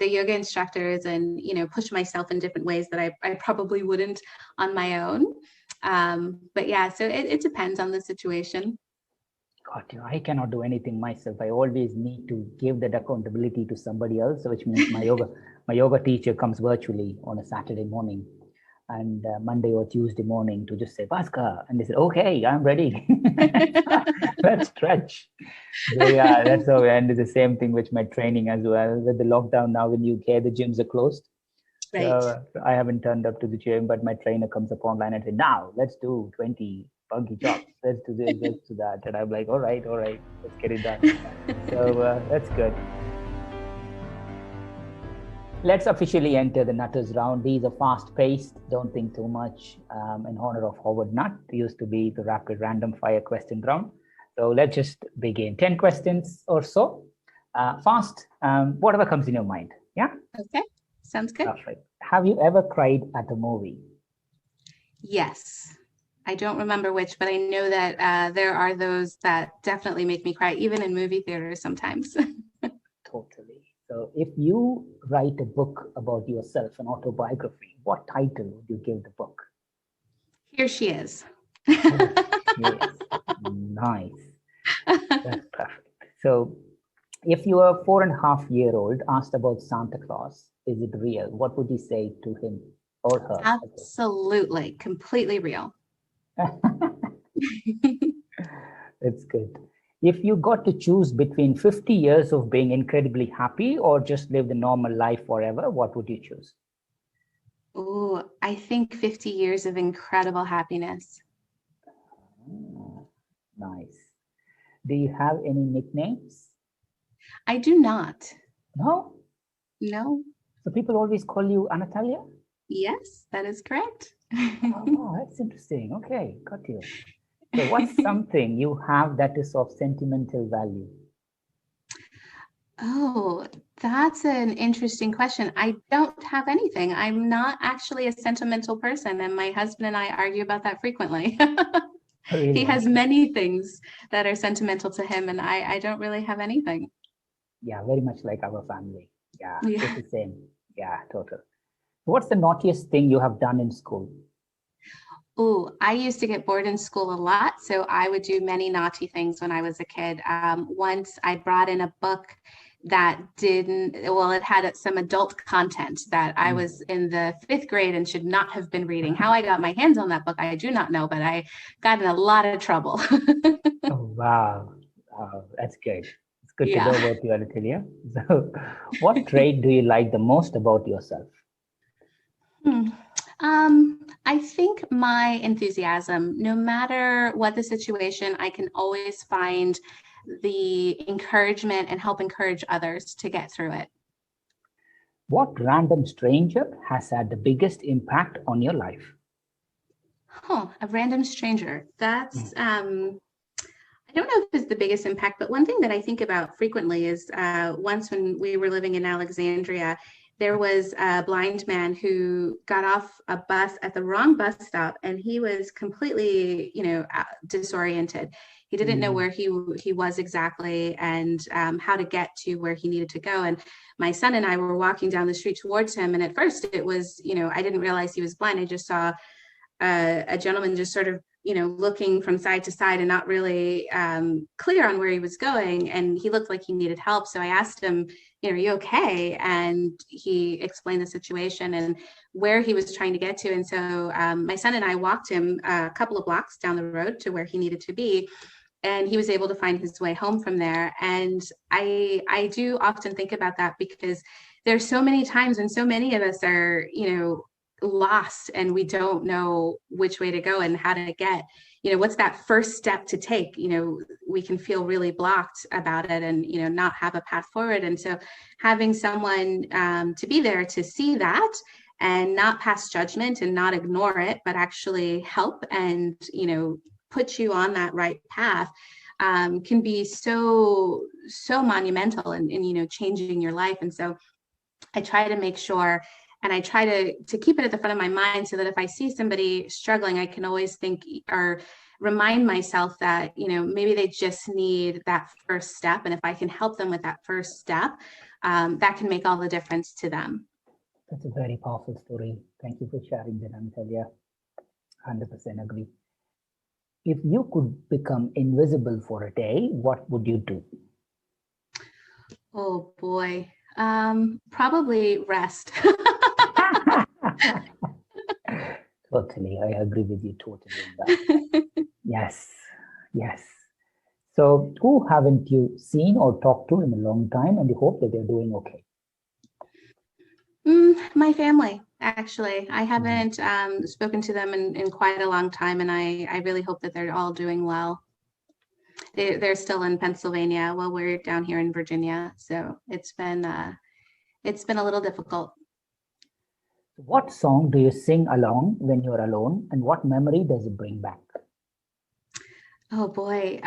Speaker 3: yoga instructors and push myself in different ways that I probably wouldn't on my own. But yeah, so it depends on the situation.
Speaker 1: God, I cannot do anything myself. I always need to give that accountability to somebody else, which means my yoga teacher comes virtually on a Saturday morning and Monday or Tuesday morning to just say, Bhaskar, and they said, okay, I'm ready. Let's stretch. So yeah, that's how, and it's the same thing with my training as well. With the lockdown now in UK, the gyms are closed.
Speaker 3: Right.
Speaker 1: So I haven't turned up to the gym, but my trainer comes up online and says, now let's do 20 bungee jumps. Let's do this, let's do that. And I'm like, all right, let's get it done. So that's good. Let's officially enter the Nutters round. These are fast-paced. Don't think too much. In honor of Howard Nutt, it used to be the rapid random fire question round. So let's just begin. 10 questions or so. Fast, whatever comes in your mind. Yeah?
Speaker 3: Okay, sounds good.
Speaker 1: Perfect. Have you ever cried at a movie?
Speaker 3: Yes. I don't remember which, but I know that there are those that definitely make me cry, even in movie theaters sometimes.
Speaker 1: Totally. So if you write a book about yourself, an autobiography, what title would you give the book?
Speaker 3: Here She Is.
Speaker 1: Yes. Nice. That's perfect. So if your 4.5-year-old asked about Santa Claus, is it real? What would you say to him or her?
Speaker 3: Absolutely. Completely real.
Speaker 1: That's good. If you got to choose between 50 years of being incredibly happy or just live the normal life forever, what would you choose?
Speaker 3: Oh, I think 50 years of incredible happiness.
Speaker 1: Oh, nice. Do you have any nicknames?
Speaker 3: I do not.
Speaker 1: No?
Speaker 3: No.
Speaker 1: So people always call you Anatalia?
Speaker 3: Yes, that is correct.
Speaker 1: Oh, that's interesting. Okay, got you. So what's something you have that is of sentimental value?
Speaker 3: Oh, that's an interesting question. I don't have anything. I'm not actually a sentimental person, and my husband and I argue about that frequently.
Speaker 1: Really?
Speaker 3: He has many things that are sentimental to him, and I don't really have anything.
Speaker 1: Yeah, very much like our family. Yeah,
Speaker 3: Yeah.
Speaker 1: it's the same. Yeah, total. What's the naughtiest thing you have done in school?
Speaker 3: Oh, I used to get bored in school a lot, so I would do many naughty things when I was a kid. Once I brought in a book that it had some adult content that I was in the 5th grade and should not have been reading. How I got my hands on that book, I do not know, but I got in a lot of trouble.
Speaker 1: Oh, wow. That's good. It's good to
Speaker 3: Yeah.
Speaker 1: know about you, Anatalia. So, what trait do you like the most about yourself?
Speaker 3: I think my enthusiasm, no matter what the situation, I can always find the encouragement and help encourage others to get through it.
Speaker 1: What random stranger has had the biggest impact on your life?
Speaker 3: Oh, a random stranger. That's, I don't know if it's the biggest impact, but one thing that I think about frequently is once when we were living in Alexandria, there was a blind man who got off a bus at the wrong bus stop, and he was completely, disoriented. He didn't know where he was exactly and how to get to where he needed to go. And my son and I were walking down the street towards him. And at first it was, I didn't realize he was blind. I just saw a gentleman just sort of, looking from side to side and not really clear on where he was going. And he looked like he needed help. So I asked him, are you okay? And he explained the situation and where he was trying to get to. And so my son and I walked him a couple of blocks down the road to where he needed to be. And he was able to find his way home from there. And I do often think about that because there's so many times when so many of us are, lost and we don't know which way to go and how to get, what's that first step to take. We can feel really blocked about it and, not have a path forward. And so having someone to be there to see that and not pass judgment and not ignore it, but actually help and, put you on that right path can be so monumental in changing your life. And so I try to make sure, and I try to keep it at the front of my mind so that if I see somebody struggling, I can always think or remind myself that, maybe they just need that first step. And if I can help them with that first step, that can make all the difference to them.
Speaker 1: That's a very powerful story. Thank you for sharing that, Anatalia. 100% agree. If you could become invisible for a day, what would you do?
Speaker 3: Oh boy, probably rest.
Speaker 1: Totally, I agree with you totally on that. Yes. So who haven't you seen or talked to in a long time and you hope that they're doing okay?
Speaker 3: My family, actually. I haven't spoken to them in quite a long time, and I really hope that they're all doing well. They're still in Pennsylvania while we're down here in Virginia, so it's been a little difficult.
Speaker 1: What song do you sing along when you're alone, and what memory does it bring back?
Speaker 3: Oh boy.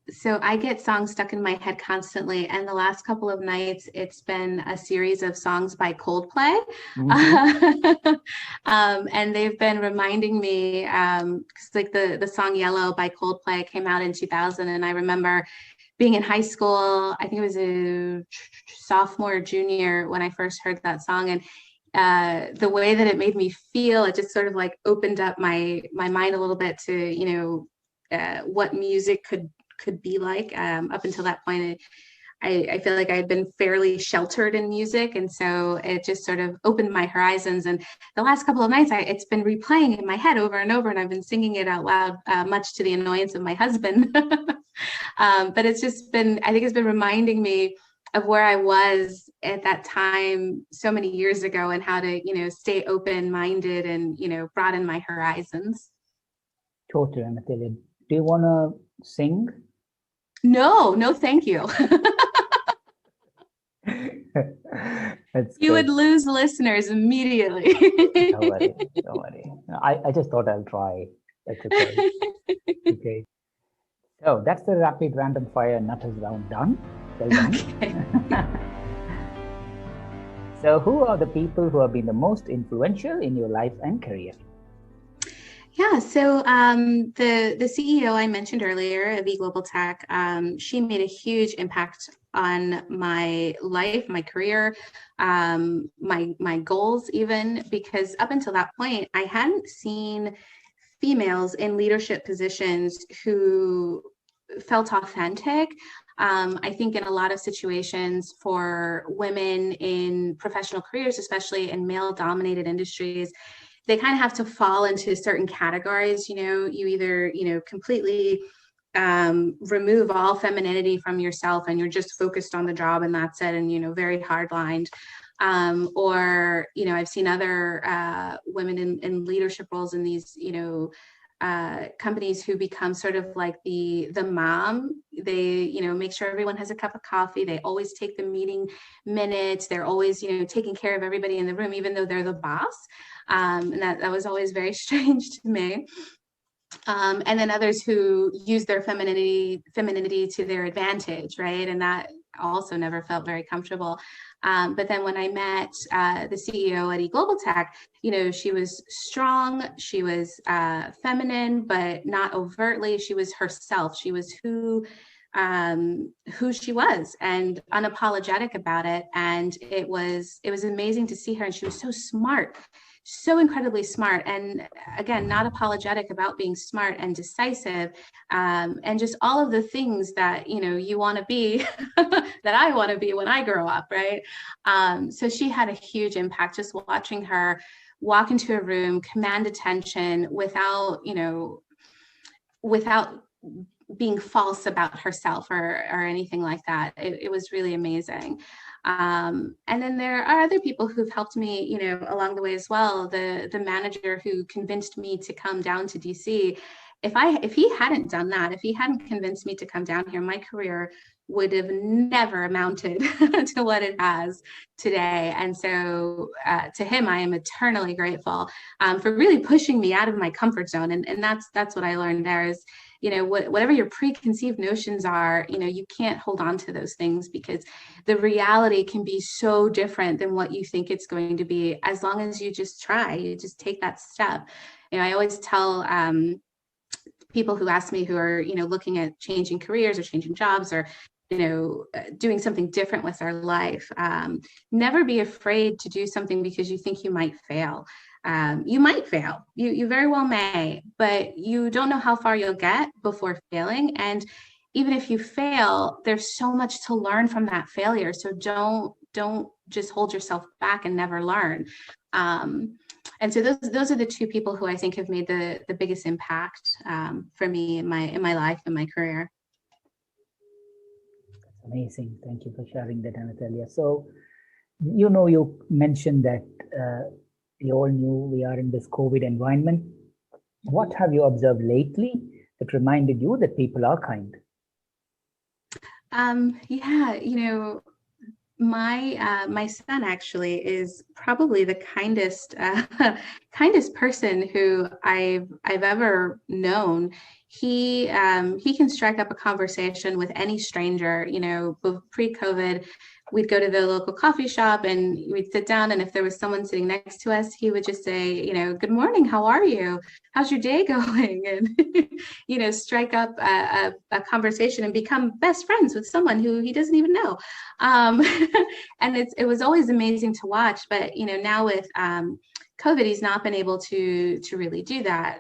Speaker 3: So I get songs stuck in my head constantly. And the last couple of nights, it's been a series of songs by Coldplay. And they've been reminding me, because like the song Yellow by Coldplay came out in 2000. And I remember being in high school. I think it was a sophomore or junior when I first heard that song, and the way that it made me feel, it just sort of like opened up my mind a little bit to, you know, what music could be like. Up until that point, I feel like I had been fairly sheltered in music, and so it just sort of opened my horizons. And the last couple of nights, it's been replaying in my head over and over, and I've been singing it out loud, much to the annoyance of my husband. But it's just been, I think it's been reminding me of where I was at that time so many years ago, and how to, you know, stay open-minded and, you know, broaden my horizons.
Speaker 1: Totally, Anatalia. Do you want to sing?
Speaker 3: No, thank you.
Speaker 1: That's
Speaker 3: You would lose listeners immediately.
Speaker 1: Don't worry, don't worry. I just thought I'll try. That's okay. Okay. So that's the rapid random fire nutters round done. Well done.
Speaker 3: Okay.
Speaker 1: So who are the people who have been the most influential in your life and career?
Speaker 3: Yeah, so the CEO I mentioned earlier of eGlobalTech, she made a huge impact on my life, my career, my goals even, because up until that point, I hadn't seen females in leadership positions who felt authentic. I think in a lot of situations for women in professional careers, especially in male-dominated industries, they kind of have to fall into certain categories. You know, you either, you know, completely remove all femininity from yourself and you're just focused on the job and that's it, and, you know, very hard-lined. Or, you know, I've seen other women in leadership roles in these, you know, companies who become sort of like the mom. They, you know, make sure everyone has a cup of coffee. They always take the meeting minutes. They're always, you know, taking care of everybody in the room, even though they're the boss. And that was always very strange to me. And then others who use their femininity to their advantage, right? And that also never felt very comfortable. But then when I met the CEO at eGlobalTech, you know, she was strong, she was feminine, but not overtly. She was herself. She was who she was, and unapologetic about it. And it was amazing to see her. And she was so smart, so incredibly smart, and again, not apologetic about being smart and decisive, and just all of the things that, you know, you want to be that I want to be when I grow up, right? So she had a huge impact. Just watching her walk into a room, command attention without, you know, without being false about herself or anything like that. It was really amazing. And then there are other people who've helped me, you know, along the way as well. The manager who convinced me to come down to DC, if he hadn't done that, if he hadn't convinced me to come down here, my career would have never amounted to what it has today. And so to him, I am eternally grateful for really pushing me out of my comfort zone. And that's what I learned there is, you know, whatever your preconceived notions are, you know, you can't hold on to those things, because the reality can be so different than what you think it's going to be, as long as you just try, you just take that step. You know, I always tell people who ask me, who are, you know, looking at changing careers or changing jobs or, you know, doing something different with their life, never be afraid to do something because you think you might fail. You might fail, you very well may, but you don't know how far you'll get before failing. And even if you fail, there's so much to learn from that failure. So don't just hold yourself back and never learn. And so those are the two people who I think have made the biggest impact for me in my life and my career.
Speaker 1: That's amazing. Thank you for sharing that, Anatalia. So, you know, you mentioned that we all knew we are in this COVID environment. What have you observed lately that reminded you that people are kind?
Speaker 3: Yeah, you know, my son actually is probably the kindest kindest person who I've ever known. He can strike up a conversation with any stranger. You know, pre-COVID, we'd go to the local coffee shop and we'd sit down, and if there was someone sitting next to us, he would just say, you know, "Good morning, how are you? How's your day going?" And you know, strike up a conversation and become best friends with someone who he doesn't even know. And it was always amazing to watch. But you know, now with COVID, he's not been able to really do that.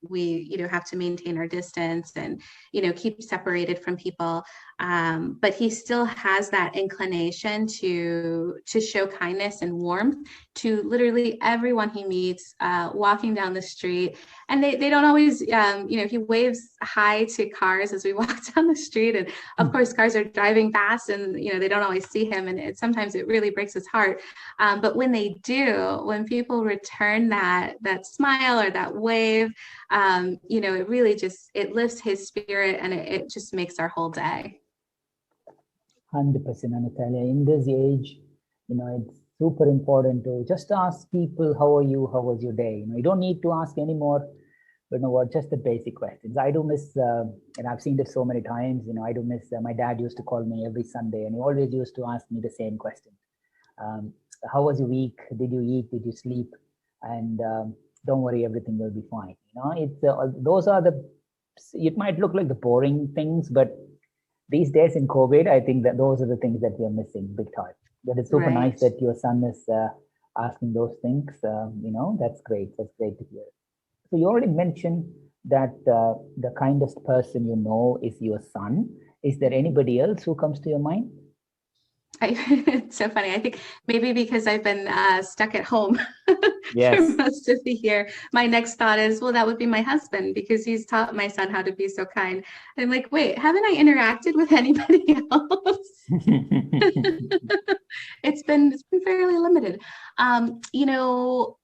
Speaker 3: We, you know, have to maintain our distance and, you know, keep separated from people. But he still has that inclination to show kindness and warmth to literally everyone he meets, walking down the street. And they don't always, you know, he waves hi to cars as we walk down the street. And of course, cars are driving fast and, you know, they don't always see him. And sometimes it really breaks his heart. But when they do, when people return that smile or that wave, you know, it really just, it lifts his spirit, and it just makes our whole day.
Speaker 1: 100%, Anatalia. In this age, you know, it's super important to just ask people, how are you? How was your day? You know, you don't need to ask anymore, but you know what, just the basic questions. I do miss, and I've seen this so many times, you know, I do miss, my dad used to call me every Sunday, and he always used to ask me the same question. How was your week? Did you eat? Did you sleep? And don't worry, everything will be fine. You know, it's those are the, it might look like the boring things, but these days in COVID, I think that those are the things that we are missing big time. That it's super nice that your son is asking those things. You know, that's great. That's great to hear. So you already mentioned that the kindest person you know is your son. Is there anybody else who comes to your mind?
Speaker 3: It's so funny. I think maybe because I've been stuck at home
Speaker 1: Yes.
Speaker 3: for most of the year, my next thought is, well, that would be my husband, because he's taught my son how to be so kind. And I'm like, wait, haven't I interacted with anybody else? It's been fairly limited. You know,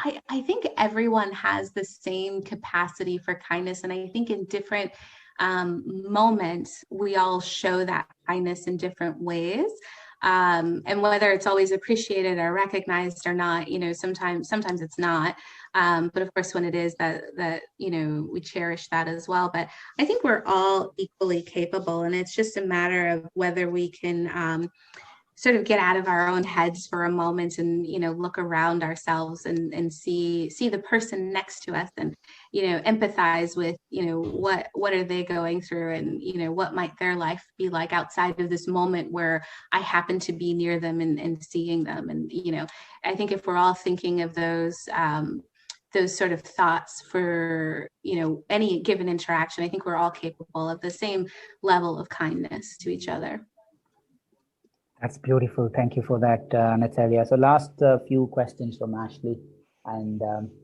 Speaker 3: I think everyone has the same capacity for kindness, and I think in different moments we all show that kindness in different ways, and whether it's always appreciated or recognized or not, you know, sometimes it's not, but of course when it is, that you know, we cherish that as well. But I think we're all equally capable, and it's just a matter of whether we can sort of get out of our own heads for a moment and, you know, look around ourselves and see the person next to us, and, you know, empathize with, you know, what are they going through, and, you know, what might their life be like outside of this moment where I happen to be near them and seeing them. And, you know, I think if we're all thinking of those sort of thoughts for, you know, any given interaction, I think we're all capable of the same level of kindness to each other.
Speaker 1: That's beautiful. Thank you for that, Natalia. So last few questions from Ashley, and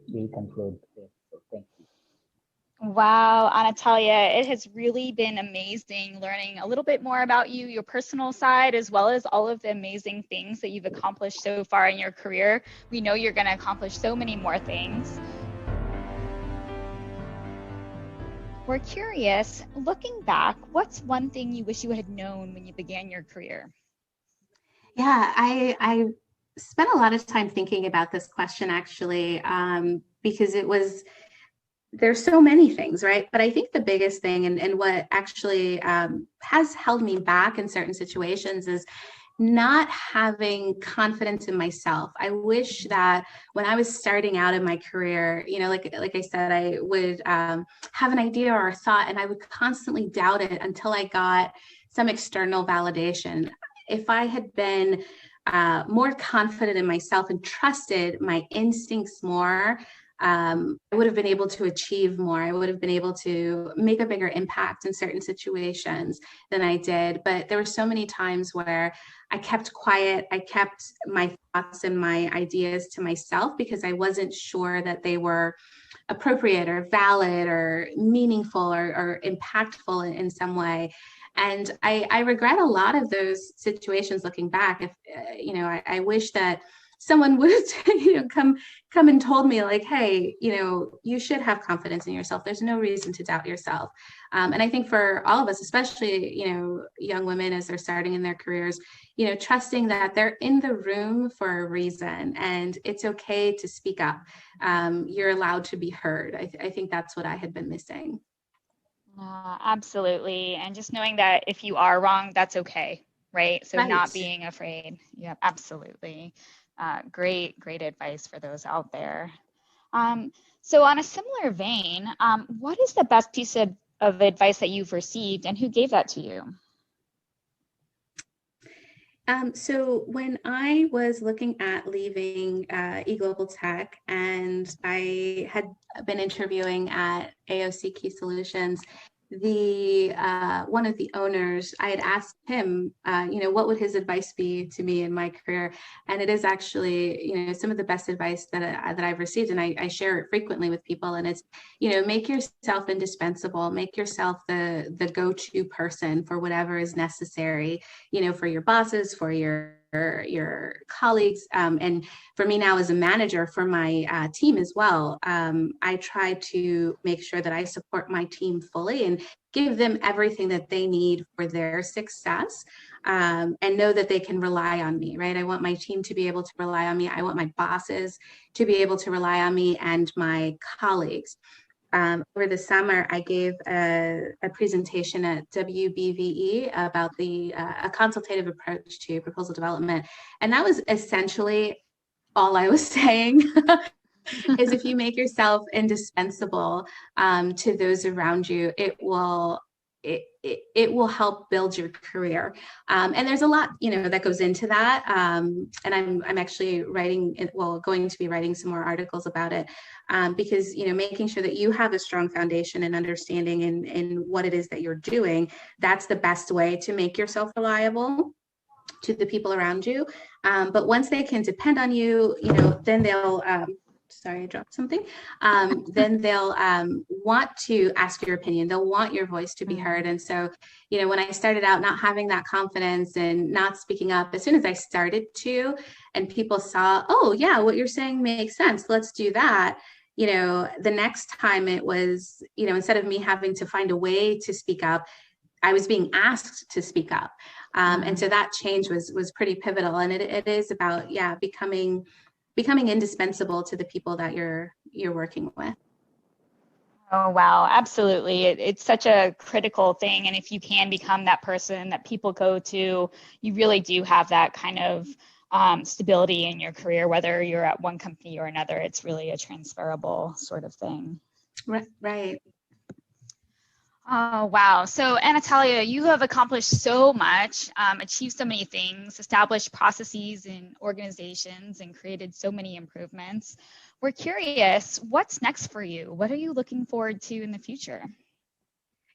Speaker 1: we'll conclude. So thank you.
Speaker 2: Wow, Anatalia, it has really been amazing learning a little bit more about you, your personal side, as well as all of the amazing things that you've accomplished so far in your career. We know you're going to accomplish so many more things. We're curious, looking back, what's one thing you wish you had known when you began your career?
Speaker 3: Yeah, I spent a lot of time thinking about this question, actually, because there's so many things, right? But I think the biggest thing, and what actually has held me back in certain situations, is not having confidence in myself. I wish that when I was starting out in my career, you know, like I said, I would have an idea or a thought, and I would constantly doubt it until I got some external validation. If I had been more confident in myself and trusted my instincts more, I would have been able to achieve more. I would have been able to make a bigger impact in certain situations than I did. But there were so many times where I kept quiet. I kept my thoughts and my ideas to myself because I wasn't sure that they were appropriate or valid or meaningful or impactful in some way. And I regret a lot of those situations looking back. If you know, I wish that someone would have come and told me like, hey, you should have confidence in yourself. There's no reason to doubt yourself. And I think for all of us, especially, young women as they're starting in their careers, trusting that they're in the room for a reason and it's okay to speak up. You're allowed to be heard. I think that's what I had been missing.
Speaker 2: Absolutely. And just knowing that if you are wrong, that's okay, right? So
Speaker 3: Right.
Speaker 2: Not being afraid. Yeah, absolutely. Great advice for those out there. So on a similar vein, what is the best piece of advice that you've received and who gave that to you?
Speaker 3: So when I was looking at leaving eGlobalTech and I had been interviewing at AOC Key Solutions, one of the owners, I had asked him, what would his advice be to me in my career? And it is actually, some of the best advice that I've received, and I share it frequently with people. And it's, make yourself indispensable, make yourself the go-to person for whatever is necessary, for your bosses, for your colleagues, and for me now as a manager for my team as well. I try to make sure that I support my team fully and give them everything that they need for their success, and know that they can rely on me, right? I want my team to be able to rely on me. I want my bosses to be able to rely on me and my colleagues. Over the summer, I gave a presentation at WBVE about a consultative approach to proposal development. And that was essentially all I was saying is if you make yourself indispensable to those around you, it will help build your career. And there's a lot, that goes into that. And I'm actually going to be writing some more articles about it, because, making sure that you have a strong foundation and understanding in what it is that you're doing, that's the best way to make yourself reliable to the people around you. But once they can depend on you, then they'll, sorry, I dropped something. Then they'll want to ask your opinion. They'll want your voice to be heard. And so, when I started out not having that confidence and not speaking up, as soon as I started to, and people saw, oh yeah, what you're saying makes sense, let's do that. The next time it was, instead of me having to find a way to speak up, I was being asked to speak up. And so that change was pretty pivotal. And it is about, becoming indispensable to the people that you're working with.
Speaker 2: Oh, wow. Absolutely. It's such a critical thing. And if you can become that person that people go to, you really do have that kind of stability in your career, whether you're at one company or another. It's really a transferable sort of thing.
Speaker 3: Right.
Speaker 2: Oh, wow. So Anatalia, you have accomplished so much, achieved so many things, established processes in organizations and created so many improvements. We're curious, what's next for you? What are you looking forward to in the future?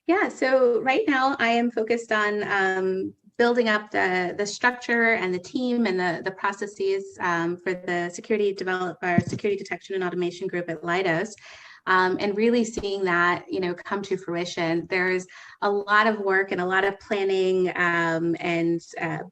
Speaker 3: Yeah, so right now I am focused on building up the structure and the team and the processes for the security detection and automation group at Leidos. And really seeing that, come to fruition. There's a lot of work and a lot of planning and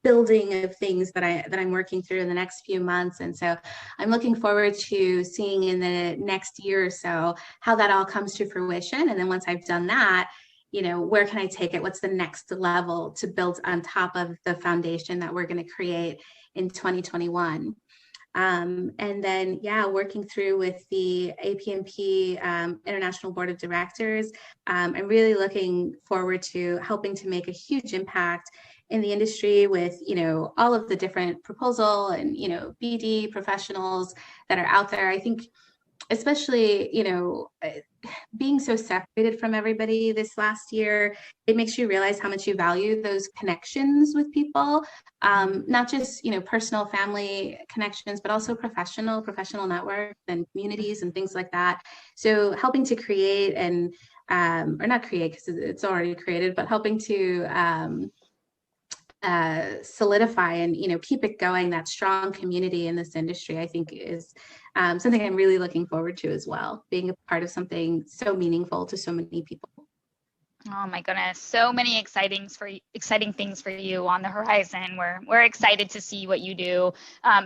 Speaker 3: building of things that I'm working through in the next few months. And so I'm looking forward to seeing in the next year or so how that all comes to fruition. And then once I've done that, where can I take it? What's the next level to build on top of the foundation that we're going to create in 2021? And then, working through with the APMP International Board of Directors, I'm really looking forward to helping to make a huge impact in the industry with, all of the different proposal and, BD professionals that are out there. I think especially, being so separated from everybody this last year, it makes you realize how much you value those connections with people, not just, personal family connections, but also professional networks and communities and things like that. So helping to create and, or not create because it's already created, but helping to solidify and keep it going, that strong community in this industry, I think is something I'm really looking forward to as well, being a part of something so meaningful to so many people.
Speaker 2: Oh my goodness, so many exciting things for you on the horizon. We're excited to see what you do,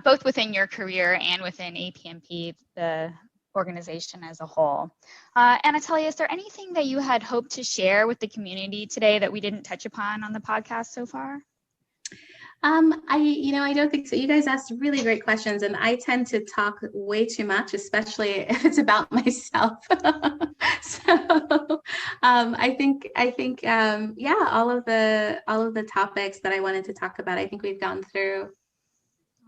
Speaker 2: both within your career and within APMP, the organization as a whole. Anatalia, is there anything that you had hoped to share with the community today that we didn't touch upon on the podcast so far?
Speaker 3: I don't think so. You guys asked really great questions, and I tend to talk way too much, especially if it's about myself. So I think all of the topics that I wanted to talk about, I think we've gone through.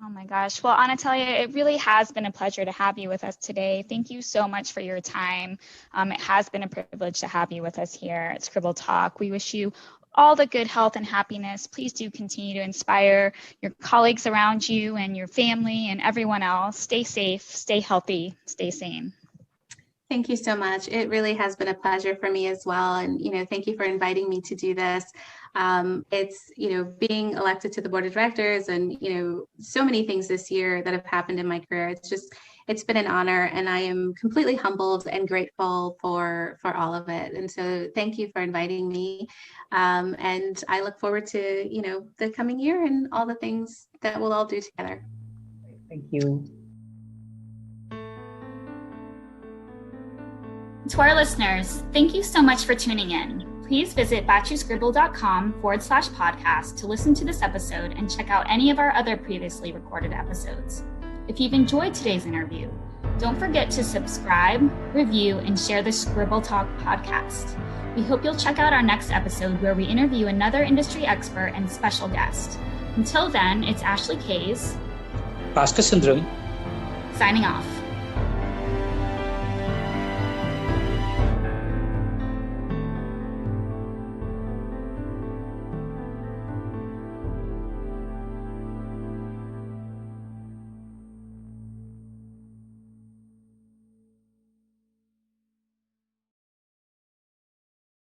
Speaker 2: Oh my gosh. Well, Anatalia, it really has been a pleasure to have you with us today. Thank you so much for your time. It has been a privilege to have you with us here at Scribble Talk. We wish you all the good health and happiness. Please do continue to inspire your colleagues around you and your family and everyone else. Stay safe, stay healthy, stay sane.
Speaker 3: Thank you so much. It really has been a pleasure for me as well. And, thank you for inviting me to do this. It's, being elected to the board of directors and, so many things this year that have happened in my career. It's been an honor, and I am completely humbled and grateful for all of it. And so thank you for inviting me. And I look forward to, the coming year and all the things that we'll all do together.
Speaker 1: Thank you.
Speaker 2: To our listeners, thank you so much for tuning in. Please visit baachuscribble.com/podcast to listen to this episode and check out any of our other previously recorded episodes. If you've enjoyed today's interview, don't forget to subscribe, review, and share the Scribble Talk podcast. We hope you'll check out our next episode where we interview another industry expert and special guest. Until then, it's Ashley Kays,
Speaker 1: Pastor Sundram,
Speaker 2: signing off.